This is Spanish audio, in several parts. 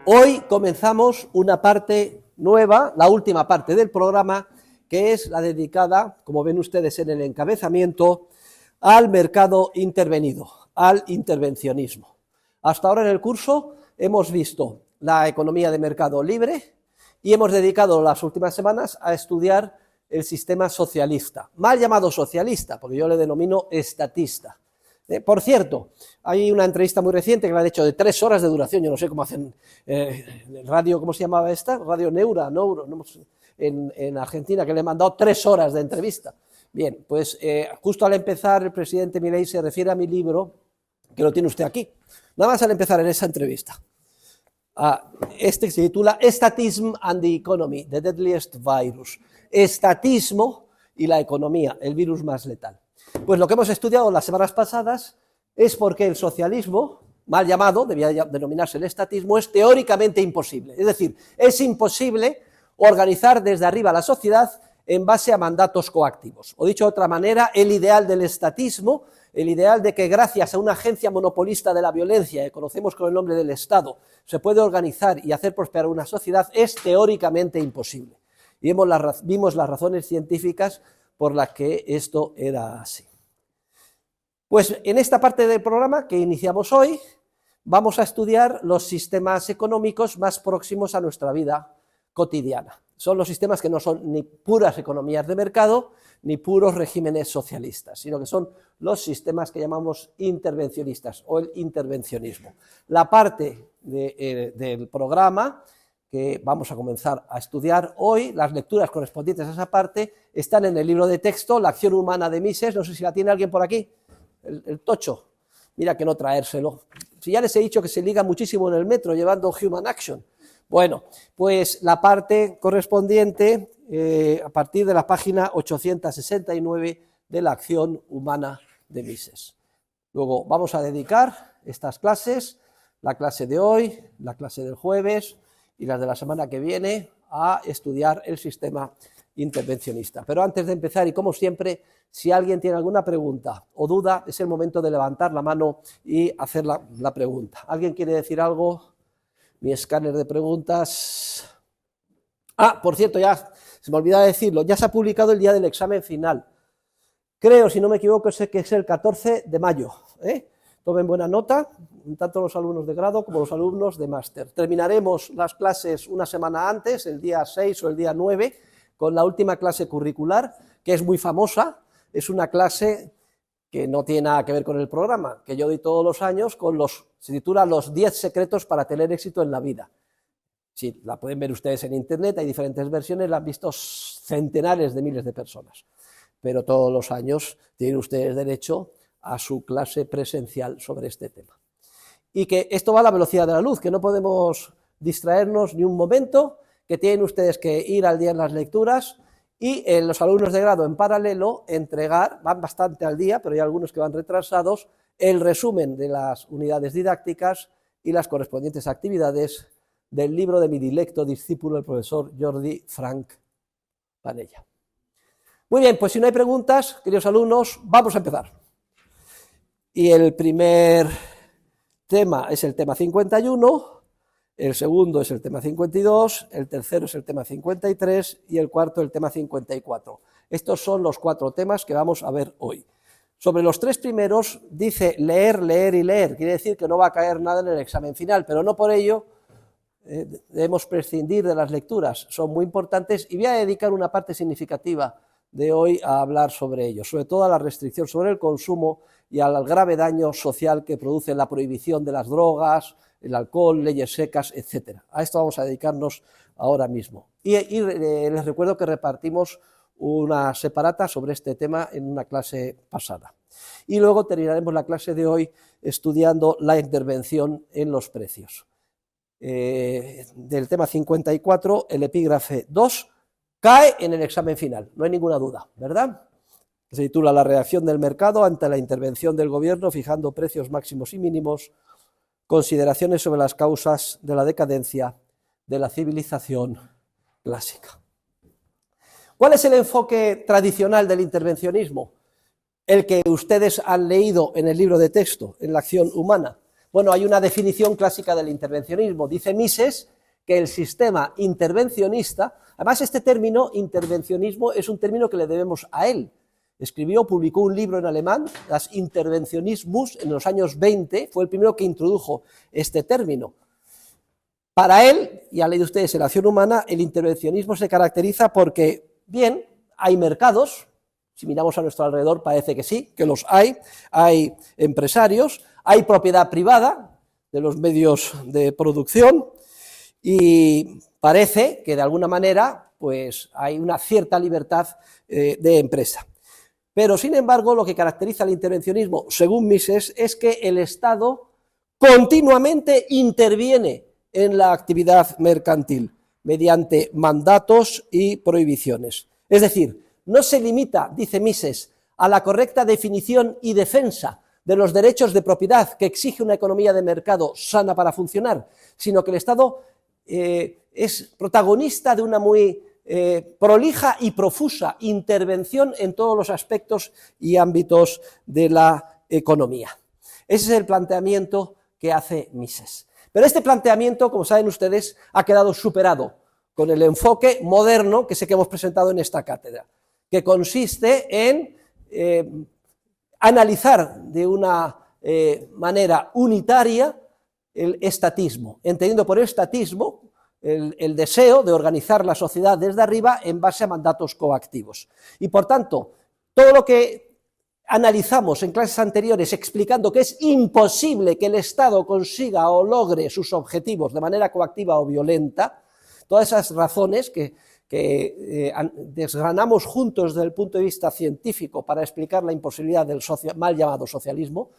Hoy comenzamos una parte nueva, la última parte del programa, que es la dedicada, como ven ustedes en el encabezamiento, al mercado intervenido, al intervencionismo. Hasta ahora en el curso hemos visto la economía de mercado libre y hemos dedicado las últimas semanas a estudiar el sistema socialista, mal llamado socialista, porque yo le denomino estatista. Por cierto, hay una entrevista muy reciente que la han hecho de 3 horas de duración, yo no sé cómo hacen radio, ¿cómo se llamaba esta? Radio Neura, en Argentina, que le he mandado 3 horas de entrevista. Bien, pues justo al empezar el presidente Milei se refiere a mi libro, que lo tiene usted aquí, nada más al empezar en esa entrevista. Este se titula Statism and the Economy, the Deadliest Virus. Estatismo y la economía, el virus más letal. Pues lo que hemos estudiado las semanas pasadas es por qué el socialismo, mal llamado, debía denominarse el estatismo, es teóricamente imposible. Es decir, es imposible organizar desde arriba la sociedad en base a mandatos coactivos. O dicho de otra manera, el ideal del estatismo, el ideal de que gracias a una agencia monopolista de la violencia, que conocemos con el nombre del Estado, se puede organizar y hacer prosperar una sociedad, es teóricamente imposible. Y vimos las razones científicas por las que esto era así. Pues en esta parte del programa que iniciamos hoy, vamos a estudiar los sistemas económicos más próximos a nuestra vida cotidiana. Son los sistemas que no son ni puras economías de mercado, ni puros regímenes socialistas, sino que son los sistemas que llamamos intervencionistas o el intervencionismo. La parte del programa que vamos a comenzar a estudiar hoy, las lecturas correspondientes a esa parte, están en el libro de texto, La acción humana de Mises, no sé si la tiene alguien por aquí, el tocho, mira que no traérselo, si ya les he dicho que se liga muchísimo en el metro llevando Human Action. Bueno, pues la parte correspondiente a partir de la página 869 de la acción humana de Mises. Luego vamos a dedicar estas clases, la clase de hoy, la clase del jueves y las de la semana que viene, a estudiar el sistema intervencionista. Pero antes de empezar, y como siempre, si alguien tiene alguna pregunta o duda, es el momento de levantar la mano y hacer la pregunta. ¿Alguien quiere decir algo? Mi escáner de preguntas. Por cierto, ya se me olvidaba decirlo, ya se ha publicado el día del examen final. Creo, si no me equivoco, sé que es el 14 de mayo. Tomen buena nota, tanto los alumnos de grado como los alumnos de máster. Terminaremos las clases una semana antes, el día 6 o el día 9, con la última clase curricular, que es muy famosa, es una clase que no tiene nada que ver con el programa, que yo doy todos los años, se titula Los 10 secretos para tener éxito en la vida. Sí, la pueden ver ustedes en internet, hay diferentes versiones, la han visto centenares de miles de personas, pero todos los años tienen ustedes derecho a su clase presencial sobre este tema. Y que esto va a la velocidad de la luz, que no podemos distraernos ni un momento, que tienen ustedes que ir al día en las lecturas y los alumnos de grado en paralelo entregar, van bastante al día, pero hay algunos que van retrasados, el resumen de las unidades didácticas y las correspondientes actividades del libro de mi dilecto discípulo, el profesor Jordi Frank Panella. Muy bien, pues si no hay preguntas, queridos alumnos, vamos a empezar. Y el primer tema es el tema 51, el segundo es el tema 52, el tercero es el tema 53 y el cuarto el tema 54. Estos son los 4 temas que vamos a ver hoy. Sobre los 3 primeros dice leer, leer y leer, quiere decir que no va a caer nada en el examen final, pero no por ello debemos prescindir de las lecturas, son muy importantes y voy a dedicar una parte significativa de hoy a hablar sobre ello, sobre todo a la restricción sobre el consumo y al grave daño social que produce la prohibición de las drogas, el alcohol, leyes secas, etc. A esto vamos a dedicarnos ahora mismo. Y les recuerdo que repartimos una separata sobre este tema en una clase pasada. Y luego terminaremos la clase de hoy estudiando la intervención en los precios. Del tema 54, el epígrafe 2, cae en el examen final, no hay ninguna duda, ¿verdad? Se titula La reacción del mercado ante la intervención del gobierno fijando precios máximos y mínimos, consideraciones sobre las causas de la decadencia de la civilización clásica. ¿Cuál es el enfoque tradicional del intervencionismo? El que ustedes han leído en el libro de texto, en la acción humana. Bueno, hay una definición clásica del intervencionismo. Dice Mises que el sistema intervencionista, además este término, intervencionismo, es un término que le debemos a él. Publicó un libro en alemán, Das Interventionismus, en los años 20, fue el primero que introdujo este término. Para él, y han leído ustedes en la acción humana, el intervencionismo se caracteriza porque, bien, hay mercados, si miramos a nuestro alrededor parece que sí, que los hay empresarios, hay propiedad privada de los medios de producción y parece que de alguna manera pues hay una cierta libertad de empresa. Pero, sin embargo, lo que caracteriza el intervencionismo, según Mises, es que el Estado continuamente interviene en la actividad mercantil mediante mandatos y prohibiciones. Es decir, no se limita, dice Mises, a la correcta definición y defensa de los derechos de propiedad que exige una economía de mercado sana para funcionar, sino que el Estado es protagonista de una muy prolija y profusa intervención en todos los aspectos y ámbitos de la economía. Ese es el planteamiento que hace Mises. Pero este planteamiento, como saben ustedes, ha quedado superado con el enfoque moderno que sé que hemos presentado en esta cátedra, que consiste en analizar de una manera unitaria el estatismo, entendiendo por estatismo el deseo de organizar la sociedad desde arriba en base a mandatos coactivos. Y por tanto, todo lo que analizamos en clases anteriores explicando que es imposible que el Estado consiga o logre sus objetivos de manera coactiva o violenta, todas esas razones que desgranamos juntos desde el punto de vista científico para explicar la imposibilidad del mal llamado socialismo,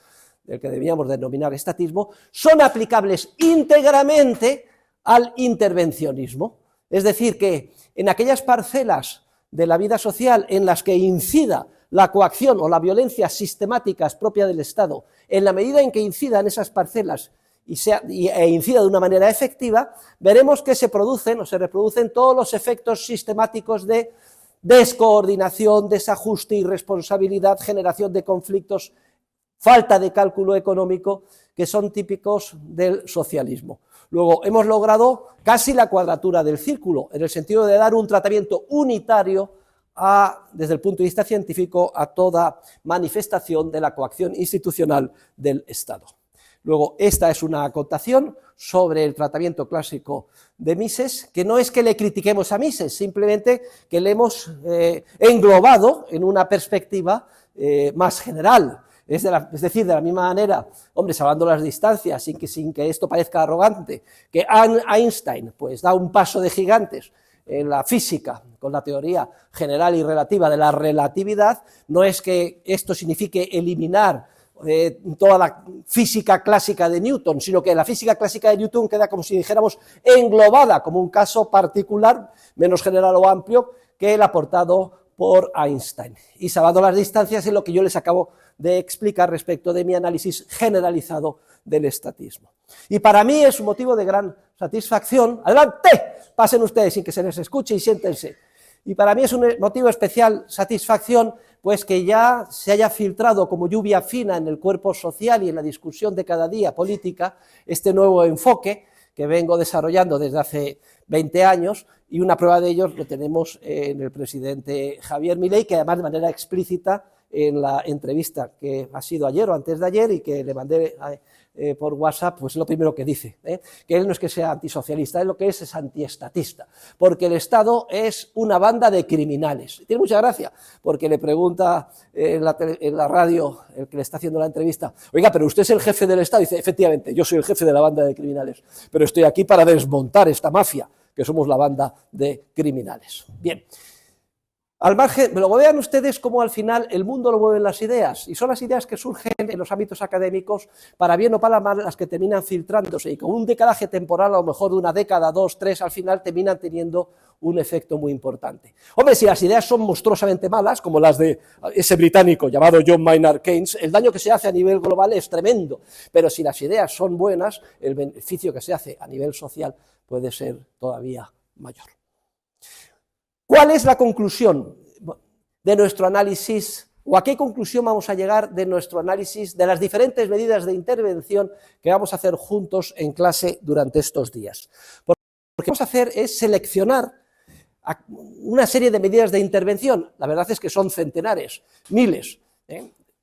del que debíamos denominar estatismo, son aplicables íntegramente al intervencionismo. Es decir, que en aquellas parcelas de la vida social en las que incida la coacción o la violencia sistemáticas propia del Estado, en la medida en que incida en esas parcelas e incida de una manera efectiva, veremos que se producen o se reproducen todos los efectos sistemáticos de descoordinación, desajuste, irresponsabilidad, generación de conflictos, falta de cálculo económico, que son típicos del socialismo. Luego, hemos logrado casi la cuadratura del círculo, en el sentido de dar un tratamiento unitario desde el punto de vista científico a toda manifestación de la coacción institucional del Estado. Luego, esta es una acotación sobre el tratamiento clásico de Mises, que no es que le critiquemos a Mises, simplemente que le hemos englobado en una perspectiva más general. Es decir, de la misma manera, hombre, salvando las distancias, sin que esto parezca arrogante, que Einstein pues da un paso de gigantes en la física, con la teoría general y relativa de la relatividad, no es que esto signifique eliminar toda la física clásica de Newton, sino que la física clásica de Newton queda, como si dijéramos, englobada como un caso particular, menos general o amplio, que el aportado por Einstein. Y salvando las distancias es lo que yo les acabo de explicar respecto de mi análisis generalizado del estatismo. Y para mí es un motivo de gran satisfacción. ¡Adelante! Pasen ustedes sin que se les escuche y siéntense. Y para mí es un motivo de especial satisfacción, pues que ya se haya filtrado como lluvia fina en el cuerpo social y en la discusión de cada día política este nuevo enfoque que vengo desarrollando desde hace 20 años, y una prueba de ello lo tenemos en el presidente Javier Milei, que además de manera explícita en la entrevista que ha sido ayer o antes de ayer y que le mandé por WhatsApp, pues es lo primero que dice, que él no es que sea antisocialista, él lo que es antiestatista, porque el Estado es una banda de criminales. Tiene mucha gracia, porque le pregunta en la radio el que le está haciendo la entrevista, oiga, pero usted es el jefe del Estado, y dice, efectivamente, yo soy el jefe de la banda de criminales, pero estoy aquí para desmontar esta mafia, que somos la banda de criminales. Bien. Al margen, luego vean ustedes cómo al final el mundo lo mueven las ideas, y son las ideas que surgen en los ámbitos académicos, para bien o para mal, las que terminan filtrándose, y con un decalaje temporal, a lo mejor de una década, 2, 3, al final terminan teniendo un efecto muy importante. Hombre, si las ideas son monstruosamente malas, como las de ese británico llamado John Maynard Keynes, el daño que se hace a nivel global es tremendo, pero si las ideas son buenas, el beneficio que se hace a nivel social puede ser todavía mayor. ¿Cuál es la conclusión de nuestro análisis ¿O a qué conclusión vamos a llegar de nuestro análisis de las diferentes medidas de intervención que vamos a hacer juntos en clase durante estos días? Porque lo que vamos a hacer es seleccionar una serie de medidas de intervención. La verdad es que son centenares, miles.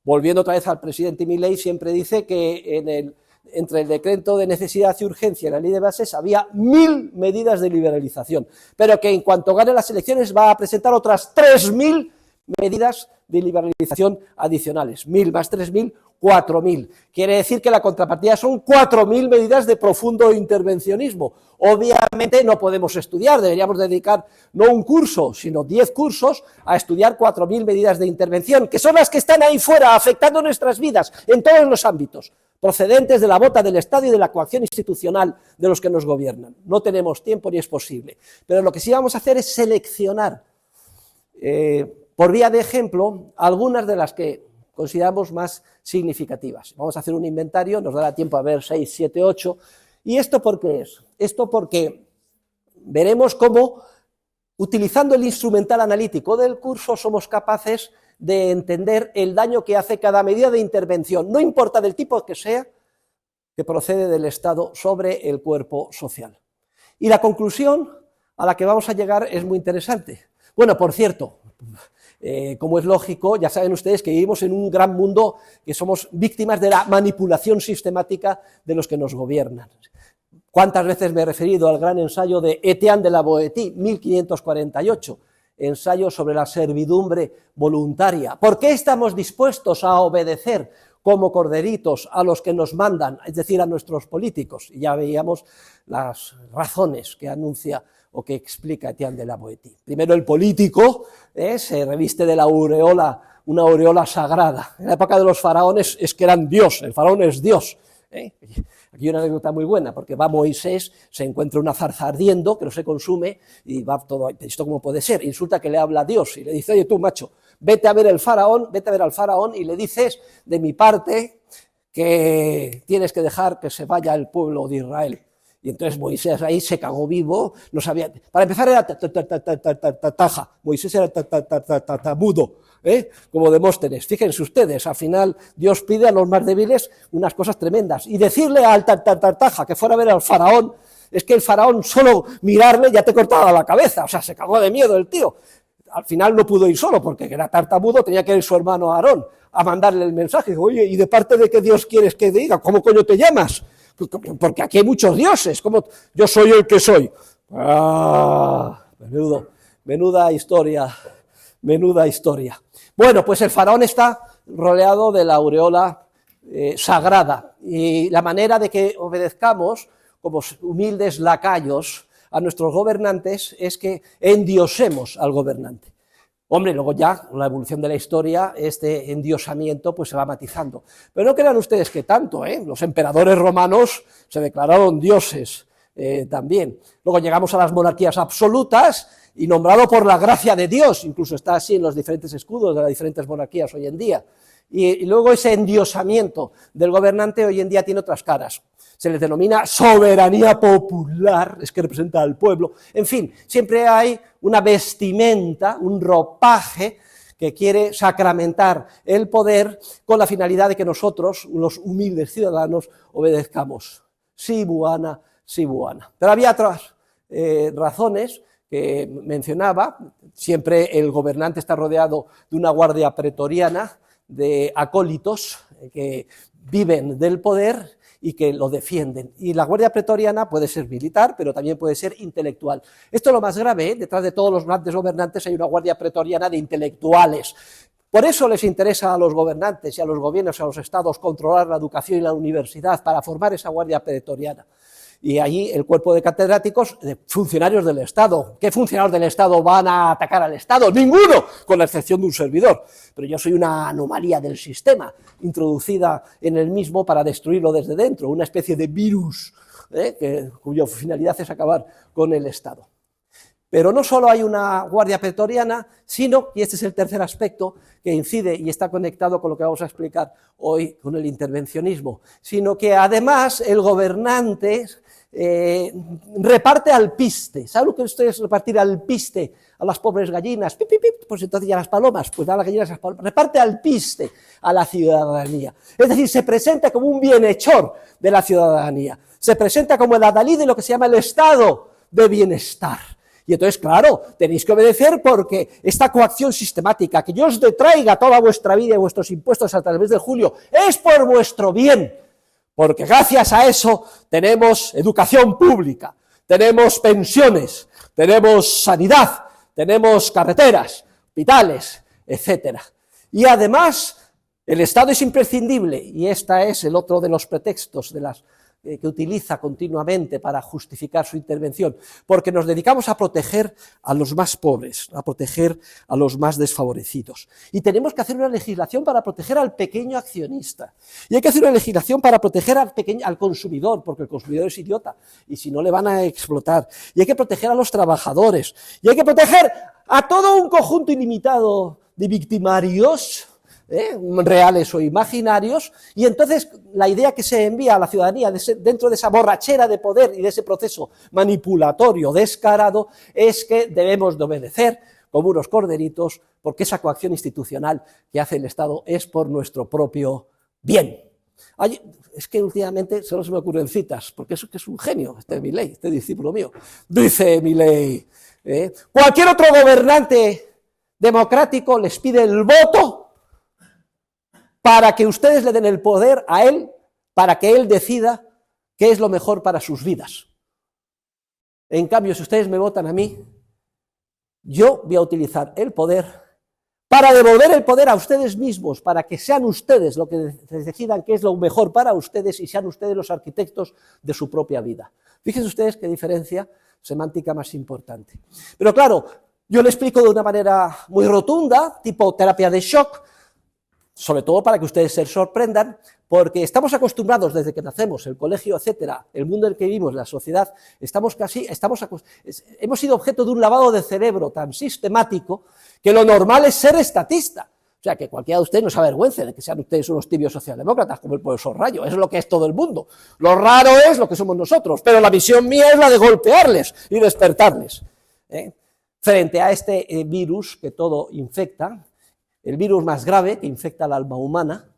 Volviendo otra vez al presidente Milei, siempre dice que entre el decreto de necesidad y urgencia y la ley de bases había 1000 medidas de liberalización, pero que en cuanto gane las elecciones va a presentar otras 3000 medidas de liberalización adicionales, 1000 más 3000, 4000. Quiere decir que la contrapartida son 4000 medidas de profundo intervencionismo. Obviamente no podemos estudiar, deberíamos dedicar no un curso, sino 10 cursos a estudiar 4000 medidas de intervención, que son las que están ahí fuera, afectando nuestras vidas en todos los ámbitos, procedentes de la bota del Estado y de la coacción institucional de los que nos gobiernan. No tenemos tiempo ni es posible, pero lo que sí vamos a hacer es seleccionar por vía de ejemplo, algunas de las que consideramos más significativas. Vamos a hacer un inventario, nos dará tiempo a ver 6, 7, 8. ¿Y esto por qué es? Esto porque veremos cómo, utilizando el instrumental analítico del curso, somos capaces de entender el daño que hace cada medida de intervención, no importa del tipo que sea, que procede del Estado sobre el cuerpo social. Y la conclusión a la que vamos a llegar es muy interesante. Bueno, por cierto, como es lógico, ya saben ustedes que vivimos en un gran mundo, que somos víctimas de la manipulación sistemática de los que nos gobiernan. ¿Cuántas veces me he referido al gran ensayo de Étienne de la Boétie, 1548, ensayo sobre la servidumbre voluntaria? ¿Por qué estamos dispuestos a obedecer como corderitos a los que nos mandan, es decir, a nuestros políticos? Y ya veíamos las razones que anuncia o que explica Étienne de la Boétie. Primero, el político se reviste de la aureola, una aureola sagrada. En la época de los faraones es que eran Dios, el faraón es Dios. Aquí hay una anécdota muy buena, porque va Moisés, se encuentra una zarza ardiendo que no se consume y va todo, ¿esto cómo puede ser? Insulta que le habla a Dios y le dice, oye tú macho, vete a ver al faraón y le dices de mi parte que tienes que dejar que se vaya el pueblo de Israel. Y entonces Moisés ahí se cagó vivo, no sabía, para empezar era taja, Moisés era mudo, como Demóstenes. Fíjense ustedes, al final Dios pide a los más débiles unas cosas tremendas, y decirle al taja que fuera a ver al faraón, es que el faraón solo mirarle ya te cortaba la cabeza, o sea, se cagó de miedo el tío. Al final no pudo ir solo, porque era tartamudo, tenía que ir su hermano Aarón a mandarle el mensaje. Oye, ¿y de parte de qué Dios quieres que diga? ¿Cómo coño te llamas? Porque aquí hay muchos dioses, como yo soy el que soy. Menuda historia. Bueno, pues el faraón está rodeado de la aureola sagrada, y la manera de que obedezcamos como humildes lacayos a nuestros gobernantes es que endiosemos al gobernante. Hombre, luego ya, con la evolución de la historia, este endiosamiento pues se va matizando. Pero no crean ustedes que tanto, los emperadores romanos se declararon dioses también. Luego llegamos a las monarquías absolutas y nombrado por la gracia de Dios, incluso está así en los diferentes escudos de las diferentes monarquías hoy en día. Y luego ese endiosamiento del gobernante hoy en día tiene otras caras. Se les denomina soberanía popular, es que representa al pueblo. En fin, siempre hay una vestimenta, un ropaje que quiere sacramentar el poder con la finalidad de que nosotros, los humildes ciudadanos, obedezcamos. Sí, buana, sí, buana. Pero había otras razones que mencionaba. Siempre el gobernante está rodeado de una guardia pretoriana, de acólitos que viven del poder y que lo defienden. Y la guardia pretoriana puede ser militar, pero también puede ser intelectual. Esto es lo más grave, detrás de todos los grandes gobernantes hay una guardia pretoriana de intelectuales. Por eso les interesa a los gobernantes y a los gobiernos y a los estados controlar la educación y la universidad para formar esa guardia pretoriana. Y allí el cuerpo de catedráticos, de funcionarios del Estado. ¿Qué funcionarios del Estado van a atacar al Estado? ¡Ninguno! Con la excepción de un servidor. Pero yo soy una anomalía del sistema, introducida en el mismo para destruirlo desde dentro, una especie de virus, cuya finalidad es acabar con el Estado. Pero no solo hay una guardia pretoriana, sino, y este es el tercer aspecto que incide y está conectado con lo que vamos a explicar hoy con el intervencionismo, sino que además el gobernante reparte alpiste. ¿Saben lo que esto es repartir alpiste a las pobres gallinas? Pip, pip, pip, pues entonces ya las palomas, pues da a las gallinas a las palomas. Reparte alpiste a la ciudadanía. Es decir, se presenta como un bienhechor de la ciudadanía. Se presenta como el adalid de lo que se llama el estado de bienestar. Y entonces, claro, tenéis que obedecer porque esta coacción sistemática, que yo os detraiga toda vuestra vida y vuestros impuestos a través del julio, es por vuestro bien, porque gracias a eso tenemos educación pública, tenemos pensiones, tenemos sanidad, tenemos carreteras, hospitales, etcétera. Y además, el Estado es imprescindible, y este es el otro de los pretextos de las que utiliza continuamente para justificar su intervención, porque nos dedicamos a proteger a los más pobres, a proteger a los más desfavorecidos. Y tenemos que hacer una legislación para proteger al pequeño accionista. Y hay que hacer una legislación para proteger al consumidor, porque el consumidor es idiota, y si no le van a explotar. Y hay que proteger a los trabajadores. Y hay que proteger a todo un conjunto ilimitado de victimarios, reales o imaginarios, y entonces la idea que se envía a la ciudadanía dentro de esa borrachera de poder y de ese proceso manipulatorio descarado es que debemos de obedecer como unos corderitos, porque esa coacción institucional que hace el Estado es por nuestro propio bien. Es que últimamente solo se me ocurren citas, porque eso que es un genio, Milei, este discípulo mío. Dice Milei, cualquier otro gobernante democrático les pide el voto para que ustedes le den el poder a él, para que él decida qué es lo mejor para sus vidas. En cambio, si ustedes me votan a mí, yo voy a utilizar el poder para devolver el poder a ustedes mismos, para que sean ustedes los que decidan qué es lo mejor para ustedes y sean ustedes los arquitectos de su propia vida. Fíjense ustedes qué diferencia semántica más importante. Pero claro, yo le explico de una manera muy rotunda, tipo terapia de shock, sobre todo para que ustedes se sorprendan, porque estamos acostumbrados desde que nacemos, el colegio, etcétera, el mundo en el que vivimos, la sociedad, hemos sido objeto de un lavado de cerebro tan sistemático que lo normal es ser estatista. O sea, que cualquiera de ustedes no se avergüence de que sean ustedes unos tibios socialdemócratas, como el profesor Rayo, es lo que es todo el mundo. Lo raro es lo que somos nosotros, pero la misión mía es la de golpearles y despertarles. Frente a este virus que todo infecta, el virus más grave que infecta al alma humana,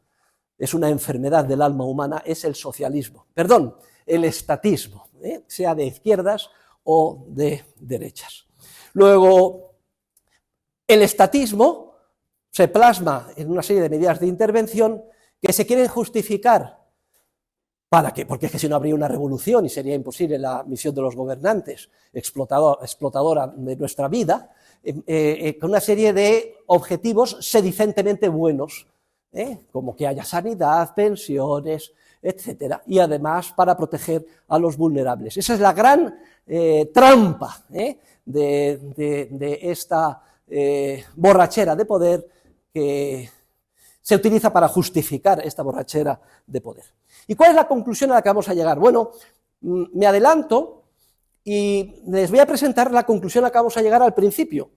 es una enfermedad del alma humana, es el socialismo, perdón, el estatismo, sea de izquierdas o de derechas. Luego, el estatismo se plasma en una serie de medidas de intervención que se quieren justificar. ¿Para qué? Porque es que si no habría una revolución y sería imposible la misión de los gobernantes explotadora de nuestra vida, con una serie de objetivos sedicentemente buenos, como que haya sanidad, pensiones, etcétera, y además para proteger a los vulnerables. Esa es la gran trampa de esta borrachera de poder que se utiliza para justificar esta borrachera de poder. ¿Y cuál es la conclusión a la que vamos a llegar? Bueno, me adelanto y les voy a presentar la conclusión a la que vamos a llegar al principio.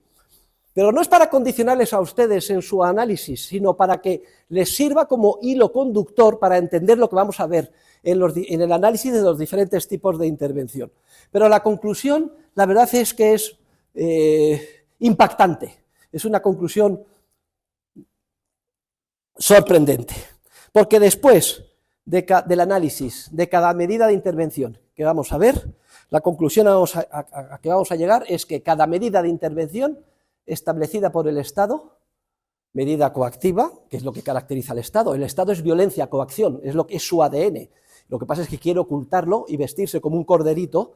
Pero no es para condicionarles a ustedes en su análisis, sino para que les sirva como hilo conductor para entender lo que vamos a ver en el análisis de los diferentes tipos de intervención. Pero la conclusión, la verdad es que es impactante, es una conclusión sorprendente, porque después del análisis de cada medida de intervención que vamos a ver, la conclusión a que vamos a llegar es que cada medida de intervención establecida por el Estado, medida coactiva, que es lo que caracteriza al Estado. El Estado es violencia, coacción, es lo que es su ADN. Lo que pasa es que quiere ocultarlo y vestirse como un corderito,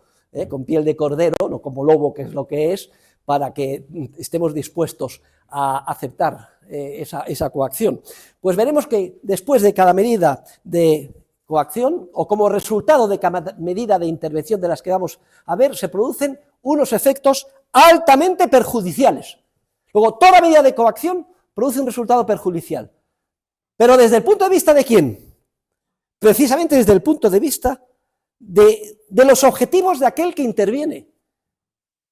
con piel de cordero, no como lobo, que es lo que es, para que estemos dispuestos a aceptar esa coacción. Pues veremos que después de cada medida de coacción, o como resultado de cada medida de intervención de las que vamos a ver, se producen unos efectos altamente perjudiciales. Luego, toda medida de coacción produce un resultado perjudicial. Pero ¿desde el punto de vista de quién? Precisamente desde el punto de vista de los objetivos de aquel que interviene.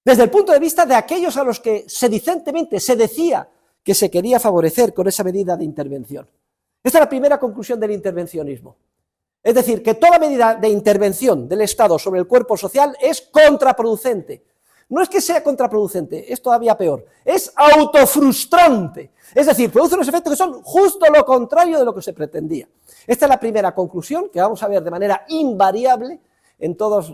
Desde el punto de vista de aquellos a los que sedicentemente se decía que se quería favorecer con esa medida de intervención. Esta es la primera conclusión del intervencionismo. Es decir, que toda medida de intervención del Estado sobre el cuerpo social es contraproducente. No es que sea contraproducente, es todavía peor, es autofrustrante. Es decir, produce unos efectos que son justo lo contrario de lo que se pretendía. Esta es la primera conclusión que vamos a ver de manera invariable en todas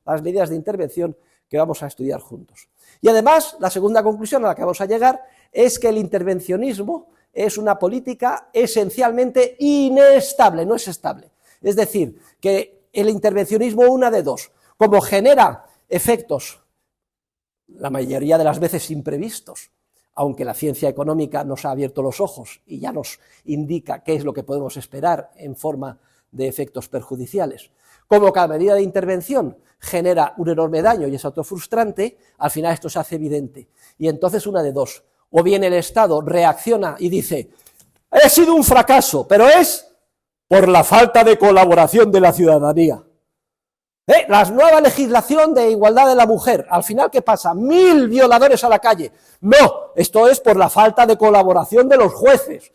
las medidas de intervención que vamos a estudiar juntos. Y además, la segunda conclusión a la que vamos a llegar es que el intervencionismo es una política esencialmente inestable, no es estable. Es decir, que el intervencionismo, una de dos, como genera efectos, la mayoría de las veces imprevistos, aunque la ciencia económica nos ha abierto los ojos y ya nos indica qué es lo que podemos esperar en forma de efectos perjudiciales, como cada medida de intervención genera un enorme daño y es autofrustrante, al final esto se hace evidente. Y entonces una de dos, o bien el Estado reacciona y dice, he sido un fracaso, pero es por la falta de colaboración de la ciudadanía. La nueva legislación de igualdad de la mujer, al final, ¿qué pasa? 1000 violadores a la calle. No, esto es por la falta de colaboración de los jueces.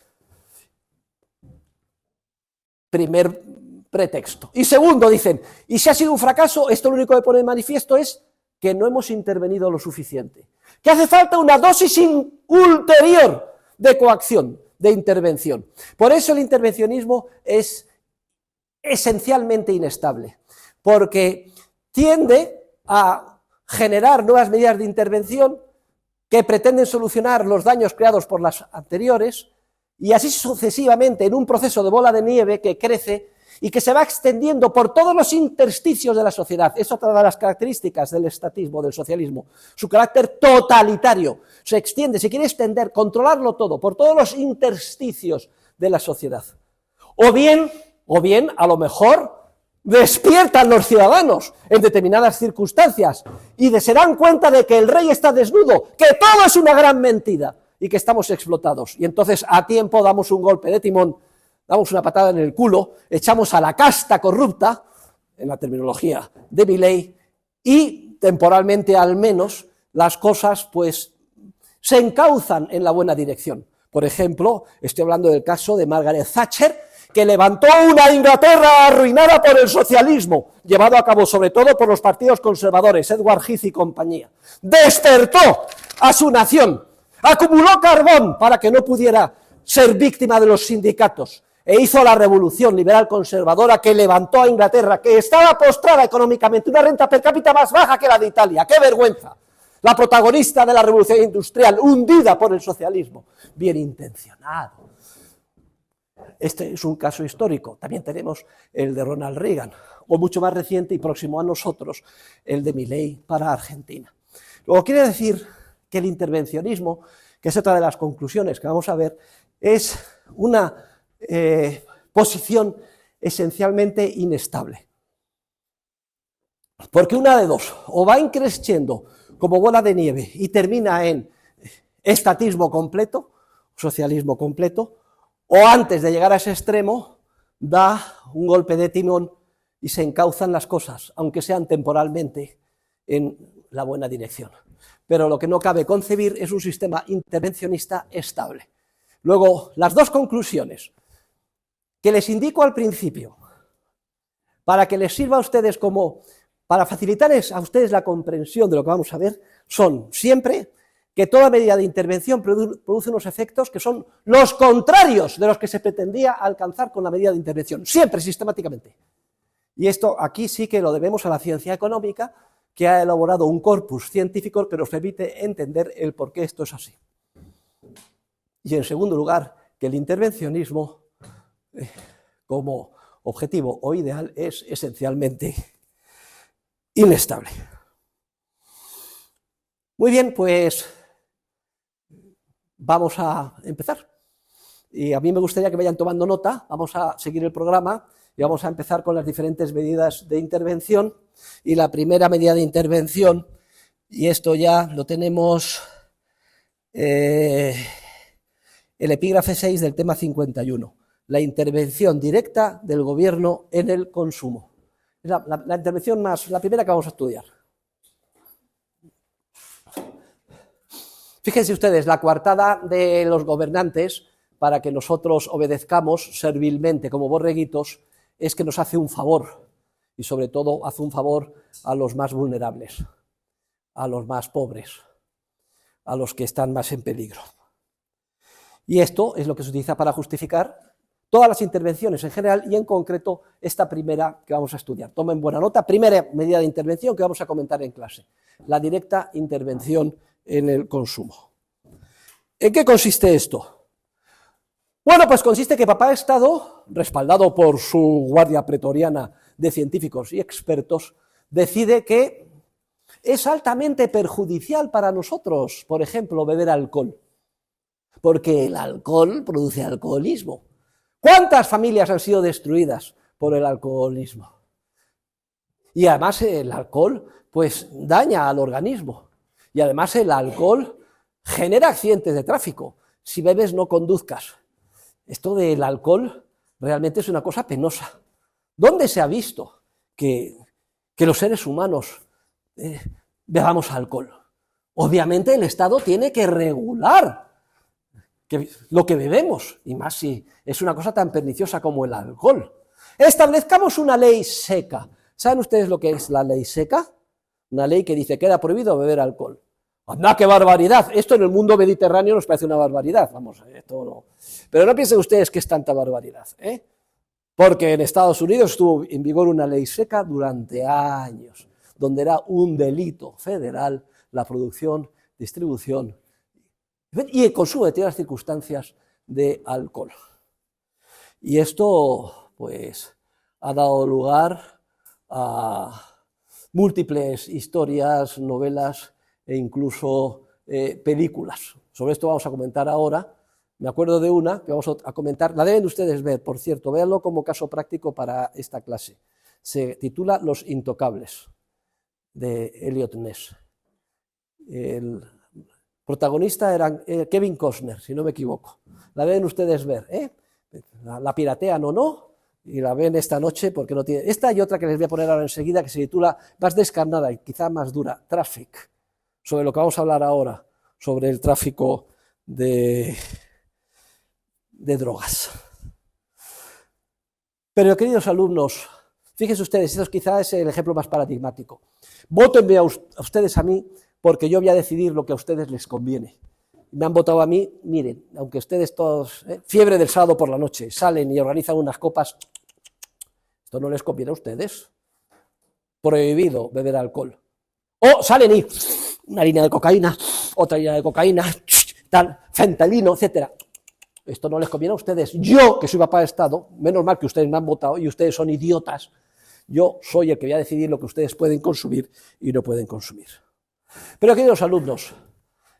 Primer pretexto. Y segundo, dicen, y si ha sido un fracaso, esto lo único que pone de manifiesto es que no hemos intervenido lo suficiente. Que hace falta una dosis ulterior de coacción, de intervención. Por eso el intervencionismo es esencialmente inestable, porque tiende a generar nuevas medidas de intervención que pretenden solucionar los daños creados por las anteriores, y así sucesivamente en un proceso de bola de nieve que crece y que se va extendiendo por todos los intersticios de la sociedad. Es otra de las características del estatismo, del socialismo, su carácter totalitario. Se extiende, se quiere extender, controlarlo todo, por todos los intersticios de la sociedad. O bien, a lo mejor, despiertan los ciudadanos en determinadas circunstancias y se dan cuenta de que el rey está desnudo, que todo es una gran mentira y que estamos explotados. Y entonces a tiempo damos un golpe de timón, damos una patada en el culo, echamos a la casta corrupta, en la terminología de Milley, y temporalmente al menos las cosas pues se encauzan en la buena dirección. Por ejemplo, estoy hablando del caso de Margaret Thatcher, que levantó una Inglaterra arruinada por el socialismo, llevado a cabo sobre todo por los partidos conservadores, Edward Heath y compañía. Despertó a su nación, acumuló carbón para que no pudiera ser víctima de los sindicatos, e hizo la revolución liberal conservadora que levantó a Inglaterra, que estaba postrada económicamente, una renta per cápita más baja que la de Italia. ¡Qué vergüenza! La protagonista de la revolución industrial, hundida por el socialismo, bien intencionado. Este es un caso histórico. También tenemos el de Ronald Reagan, o mucho más reciente y próximo a nosotros, el de Milei para Argentina. Luego quiere decir que el intervencionismo, que es otra de las conclusiones que vamos a ver, es una posición esencialmente inestable. Porque una de dos, o va increciendo como bola de nieve y termina en estatismo completo, socialismo completo, o antes de llegar a ese extremo da un golpe de timón y se encauzan las cosas, aunque sean temporalmente en la buena dirección. Pero lo que no cabe concebir es un sistema intervencionista estable. Luego, las dos conclusiones que les indico al principio, para que les sirva a ustedes como, para facilitarles a ustedes la comprensión de lo que vamos a ver, son siempre que toda medida de intervención produce unos efectos que son los contrarios de los que se pretendía alcanzar con la medida de intervención, siempre, sistemáticamente. Y esto aquí sí que lo debemos a la ciencia económica, que ha elaborado un corpus científico que nos permite entender el por qué esto es así. Y en segundo lugar, que el intervencionismo como objetivo o ideal es esencialmente inestable. Muy bien, pues vamos a empezar. Y a mí me gustaría que vayan tomando nota, vamos a seguir el programa y vamos a empezar con las diferentes medidas de intervención. Y la primera medida de intervención, y esto ya lo tenemos, el epígrafe 6 del tema 51. La intervención directa del gobierno en el consumo. Es la intervención la primera que vamos a estudiar. Fíjense ustedes, la coartada de los gobernantes para que nosotros obedezcamos servilmente como borreguitos es que nos hace un favor, y sobre todo hace un favor a los más vulnerables, a los más pobres, a los que están más en peligro. Y esto es lo que se utiliza para justificar todas las intervenciones en general y en concreto esta primera que vamos a estudiar. Tomen buena nota, primera medida de intervención que vamos a comentar en clase, la directa intervención en el consumo. ¿En qué consiste esto? Bueno, pues consiste que Papá Estado, respaldado por su guardia pretoriana de científicos y expertos, decide que es altamente perjudicial para nosotros, por ejemplo, beber alcohol, porque el alcohol produce alcoholismo. ¿Cuántas familias han sido destruidas por el alcoholismo? Y además el alcohol, pues, daña al organismo. Y además el alcohol genera accidentes de tráfico. Si bebes, no conduzcas. Esto del alcohol realmente es una cosa penosa. ¿Dónde se ha visto que los seres humanos bebamos alcohol? Obviamente el Estado tiene que regular lo que bebemos, y más si es una cosa tan perniciosa como el alcohol. Establezcamos una ley seca. ¿Saben ustedes lo que es la ley seca? Una ley que dice que queda prohibido beber alcohol. ¡Anda, qué barbaridad! Esto en el mundo mediterráneo nos parece una barbaridad. Vamos, esto no. Pero no piensen ustedes que es tanta barbaridad, porque en Estados Unidos estuvo en vigor una ley seca durante años, donde era un delito federal la producción, distribución y el consumo de determinadas circunstancias de alcohol. Y esto, pues, ha dado lugar a múltiples historias, novelas e incluso películas. Sobre esto vamos a comentar ahora. Me acuerdo de una que vamos a comentar, la deben ustedes ver, por cierto, véanlo como caso práctico para esta clase. Se titula Los Intocables, de Eliot Ness. El protagonista era Kevin Costner, si no me equivoco. La deben ustedes ver, La piratean o no, y la ven esta noche porque no tiene... Esta y otra que les voy a poner ahora enseguida, que se titula más descarnada y quizá más dura, Traffic, sobre lo que vamos a hablar ahora, sobre el tráfico de drogas. Pero, queridos alumnos, fíjense ustedes, esto quizá es el ejemplo más paradigmático. Vótenme a ustedes a mí, porque yo voy a decidir lo que a ustedes les conviene. Me han votado a mí, miren, aunque ustedes todos, fiebre del sábado por la noche, salen y organizan unas copas, esto no les conviene a ustedes. Prohibido beber alcohol. O salen y una línea de cocaína, otra línea de cocaína, tal, fentanilo, etcétera. Esto no les conviene a ustedes. Yo, que soy Papá de Estado, menos mal que ustedes me han votado y ustedes son idiotas, yo soy el que voy a decidir lo que ustedes pueden consumir y no pueden consumir. Pero, queridos alumnos,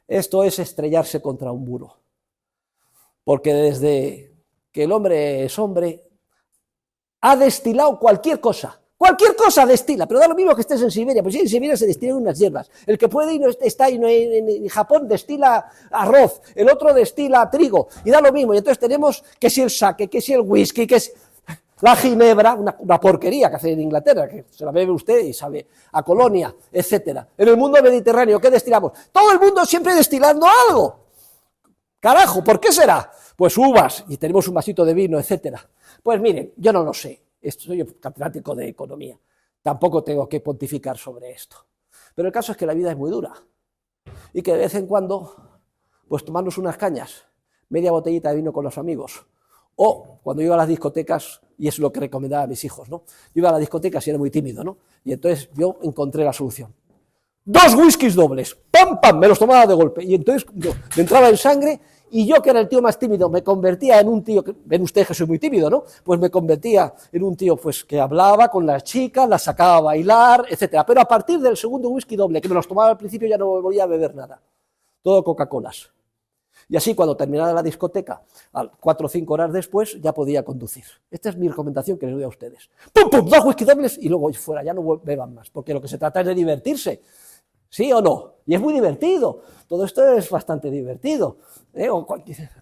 esto es estrellarse contra un muro, porque desde que el hombre es hombre, ha destilado cualquier cosa destila, pero da lo mismo que estés en Siberia, pues sí, en Siberia se destilan unas hierbas, el que puede y no está en Japón destila arroz, el otro destila trigo, y da lo mismo, y entonces tenemos que si el sake, que si el whisky, que si la ginebra, una porquería que hace en Inglaterra, que se la bebe usted y sabe a Colonia, etcétera. En el mundo mediterráneo, ¿qué destilamos? Todo el mundo siempre destilando algo. Carajo, ¿por qué será? Pues uvas, y tenemos un vasito de vino, etcétera. Pues miren, yo no lo sé, soy catedrático de economía, tampoco tengo que pontificar sobre esto. Pero el caso es que la vida es muy dura, y que de vez en cuando, pues tomarnos unas cañas, media botellita de vino con los amigos, o cuando iba a las discotecas, y es lo que recomendaba a mis hijos, ¿no? Yo iba a las discotecas y era muy tímido, ¿no? Y entonces yo encontré la solución. 2 whiskies dobles, ¡pam, pam! Me los tomaba de golpe, y entonces yo me entraba en sangre, y yo, que era el tío más tímido, me convertía en un tío, ven ustedes que soy muy tímido, ¿no? Pues me convertía en un tío pues que hablaba con las chicas, las sacaba a bailar, etcétera. Pero a partir del segundo whisky doble, que me los tomaba al principio, ya no volvía a beber nada. Todo Coca-Colas. Y así, cuando terminara la discoteca, 4 o 5 horas después, ya podía conducir. Esta es mi recomendación que les doy a ustedes. ¡Pum, pum! 2 whisky dobles y luego fuera, ya no beban más, porque lo que se trata es de divertirse. ¿Sí o no? Y es muy divertido. Todo esto es bastante divertido.